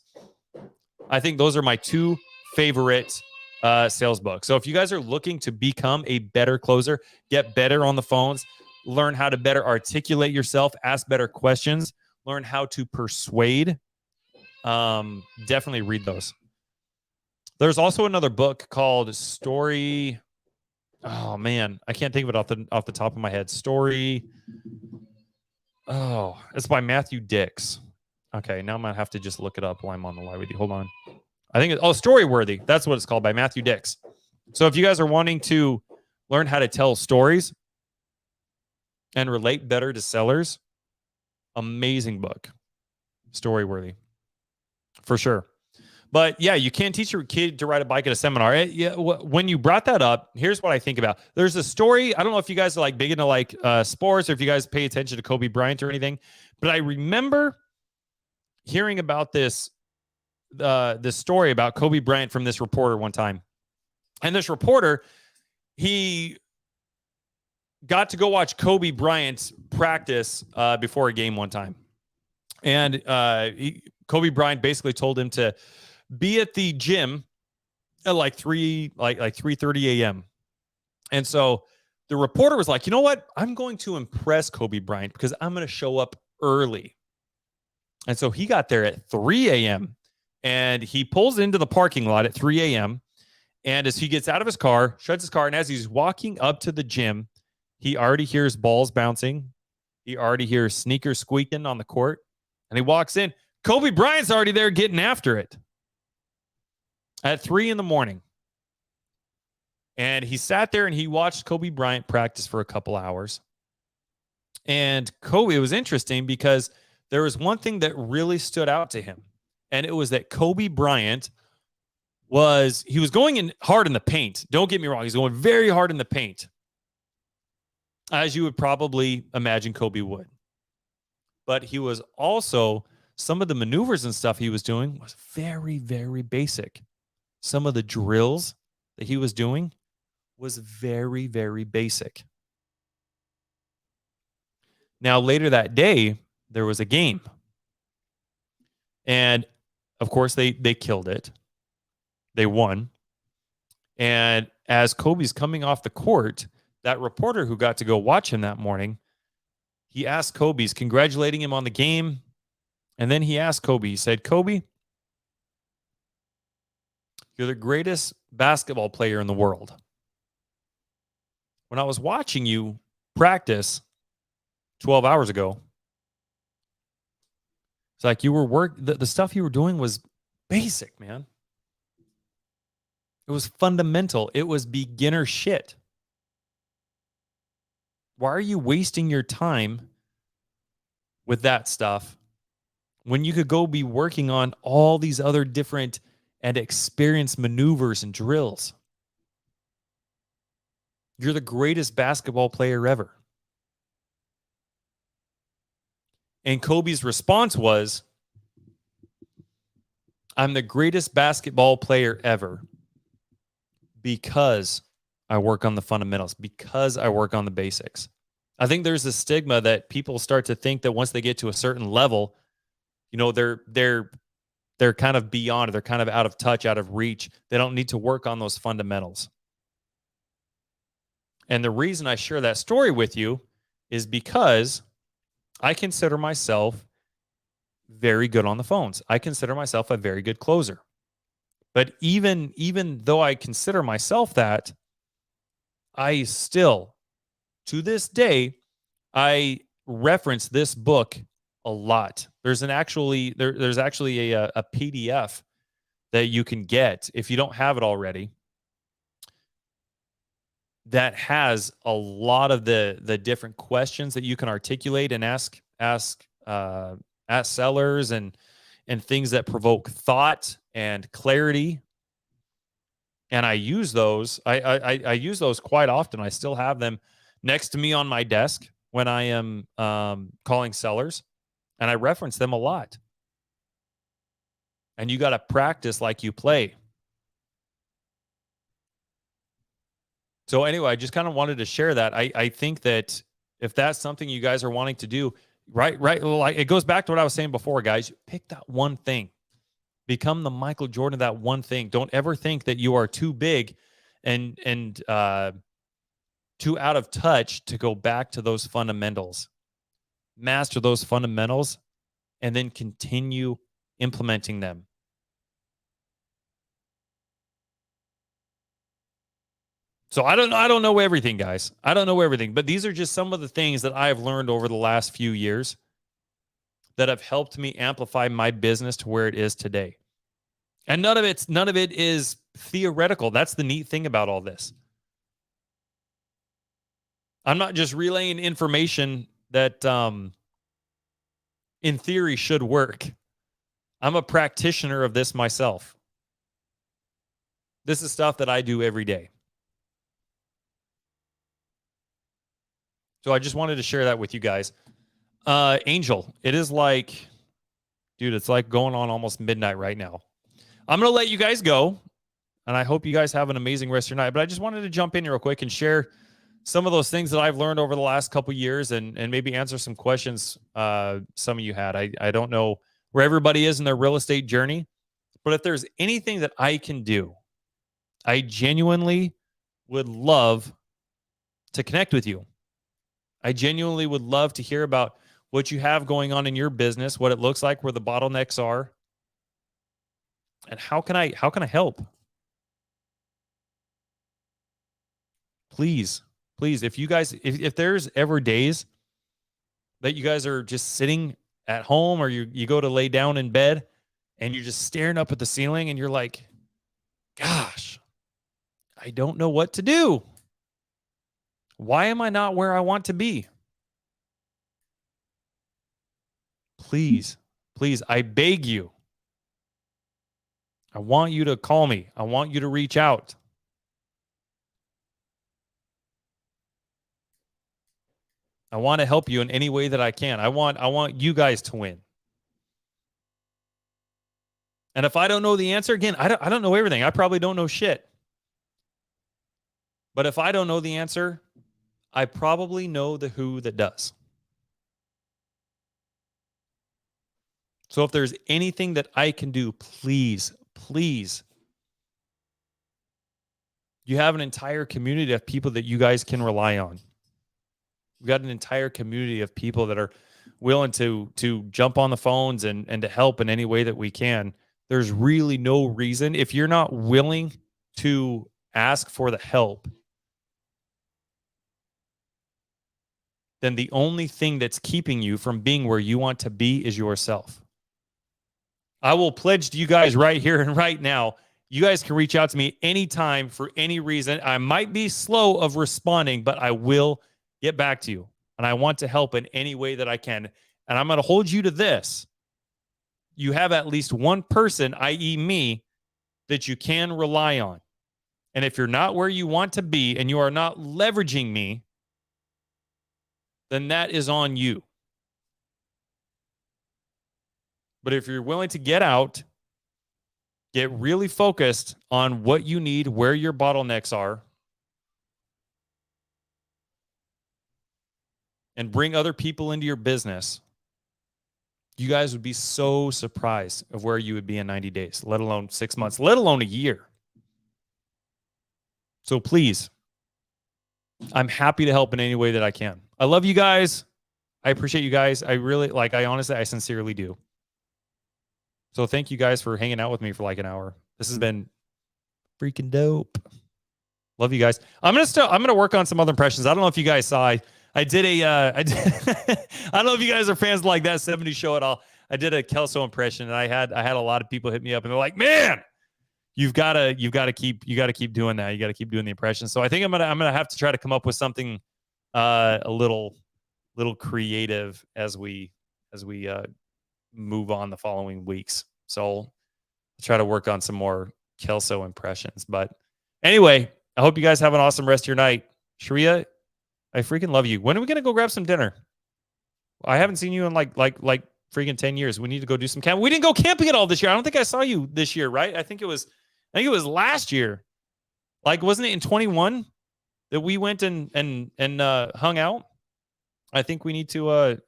I think those are my two favorite sales books. So if you guys are looking to become a better closer, get better on the phones, learn how to better articulate yourself, ask better questions, learn how to persuade, definitely read those. There's also another book called Story. Oh man, I can't think of it off the top of my head. Story. Oh, it's by Matthew Dix. Okay, now I'm gonna have to just look it up while I'm on the line with you. Hold on. I think Storyworthy. That's what it's called, by Matthew Dix. So if you guys are wanting to learn how to tell stories and relate better to sellers, amazing book. Storyworthy. For sure. But yeah, you can't teach your kid to ride a bike at a seminar. When you brought that up, here's what I think about. There's a story. I don't know if you guys are like big into like sports or if you guys pay attention to Kobe Bryant or anything, but I remember hearing about this story about Kobe Bryant from this reporter one time. And this reporter, he got to go watch Kobe Bryant practice before a game one time. And Kobe Bryant basically told him to be at the gym at like 3:30 a.m. And so the reporter was like, you know what? I'm going to impress Kobe Bryant because I'm going to show up early. And so he got there at 3 a.m. and he pulls into the parking lot at 3 a.m. And as he gets out of his car, shuts his car, and as he's walking up to the gym, he already hears balls bouncing. He already hears sneakers squeaking on the court. And he walks in. Kobe Bryant's already there getting after it at 3 a.m. And he sat there and he watched Kobe Bryant practice for a couple hours. And Kobe, it was interesting because there was one thing that really stood out to him. And it was that Kobe Bryant was going in hard in the paint. Don't get me wrong. He's going very hard in the paint, as you would probably imagine Kobe would. But he was also, some of the maneuvers and stuff he was doing was very, very basic. Some of the drills that he was doing was very, very basic. Now, later that day, there was a game. And, of course, they killed it. They won. And as Kobe's coming off the court, that reporter who got to go watch him that morning, he asked Kobe, he's congratulating him on the game. And then he asked Kobe, he said, Kobe, you're the greatest basketball player in the world. When I was watching you practice 12 hours ago, it's like you were the stuff you were doing was basic, man. It was fundamental. It was beginner shit. Why are you wasting your time with that stuff when you could go be working on all these other different and experienced maneuvers and drills? You're the greatest basketball player ever. And Kobe's response was, I'm the greatest basketball player ever because I work on the fundamentals, because I work on the basics. I think there's a stigma that people start to think that once they get to a certain level, you know, they're kind of beyond it. They're kind of out of touch, out of reach. They don't need to work on those fundamentals. And the reason I share that story with you is because I consider myself very good on the phones. I consider myself a very good closer. But even though I consider myself that, I still, to this day, I reference this book a lot. There's actually a PDF that you can get if you don't have it already, that has a lot of the different questions that you can articulate and ask sellers, and things that provoke thought and clarity. And I use those. I use those quite often. I still have them next to me on my desk when I am calling sellers, and I reference them a lot. And you got to practice like you play. So anyway, I just kind of wanted to share that. I think that if that's something you guys are wanting to do, right, like it goes back to what I was saying before, guys. Pick that one thing. Become the Michael Jordan of that one thing. Don't ever think that you are too big and too out of touch to go back to those fundamentals. Master those fundamentals and then continue implementing them. So I don't know everything, guys. I don't know everything, but these are just some of the things that I have learned over the last few years that have helped me amplify my business to where it is today. And none of it is theoretical. That's the neat thing about all this. I'm not just relaying information that in theory should work. I'm a practitioner of this myself. This is stuff that I do every day. So I just wanted to share that with you guys. Angel, it is like, dude, it's like going on almost midnight right now. I'm going to let you guys go, and I hope you guys have an amazing rest of your night. But I just wanted to jump in real quick and share some of those things that I've learned over the last couple of years, and maybe answer some questions some of you had. I don't know where everybody is in their real estate journey, but if there's anything that I can do, I genuinely would love to connect with you. I genuinely would love to hear about what you have going on in your business, what it looks like, where the bottlenecks are, and how can I help? Please, if you guys, if there's ever days that you guys are just sitting at home, or you go to lay down in bed and you're just staring up at the ceiling and you're like, gosh, I don't know what to do. Why am I not where I want to be? Please, I beg you. I want you to call me. I want you to reach out. I want to help you in any way that I can. I want you guys to win. And if I don't know the answer, again, I don't know everything. I probably don't know shit. But if I don't know the answer, I probably know the who that does. So if there's anything that I can do, please, you have an entire community of people that you guys can rely on. We've got an entire community of people that are willing to jump on the phones and to help in any way that we can. There's really no reason, if you're not willing to ask for the help, then the only thing that's keeping you from being where you want to be is yourself. I will pledge to you guys right here and right now, you guys can reach out to me anytime for any reason. I might be slow of responding, but I will get back to you. And I want to help in any way that I can. And I'm going to hold you to this. You have at least one person, i.e. me, that you can rely on. And if you're not where you want to be and you are not leveraging me, then that is on you. But if you're willing to get out, get really focused on what you need, where your bottlenecks are, and bring other people into your business, you guys would be so surprised of where you would be in 90 days, let alone 6 months, let alone a year. So please, I'm happy to help in any way that I can. I love you guys. I appreciate you guys. I sincerely do. So thank you guys for hanging out with me for like an hour. This has been freaking dope. Love you guys. I'm gonna work on some other impressions. I don't know if you guys saw. I did I don't know if you guys are fans like that 70s show at all. I did a Kelso impression, and I had a lot of people hit me up, and they're like, "Man, you've got to keep doing that. You got to keep doing the impression." So I think I'm gonna have to try to come up with something a little creative as we move on the following weeks. So I'll try to work on some more Kelso impressions. But anyway, I hope you guys have an awesome rest of your night. Sharia, I freaking love you. When are we gonna go grab some dinner? I haven't seen you in like freaking 10 years. We need to go do some camping. We didn't go camping at all this year. I don't think I saw you this year, right? I think it was last year. Like, wasn't it in 21 that we went and hung out? I think we need to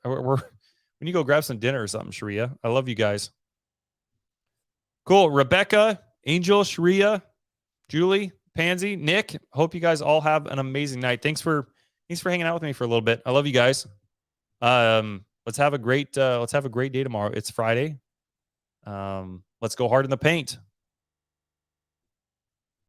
we need to go grab some dinner or something, Sharia. I love you guys. Cool. Rebecca, Angel, Sharia, Julie, Pansy, Nick. Hope you guys all have an amazing night. Thanks for hanging out with me for a little bit. I love you guys. Let's have a great day tomorrow. It's Friday. Let's go hard in the paint.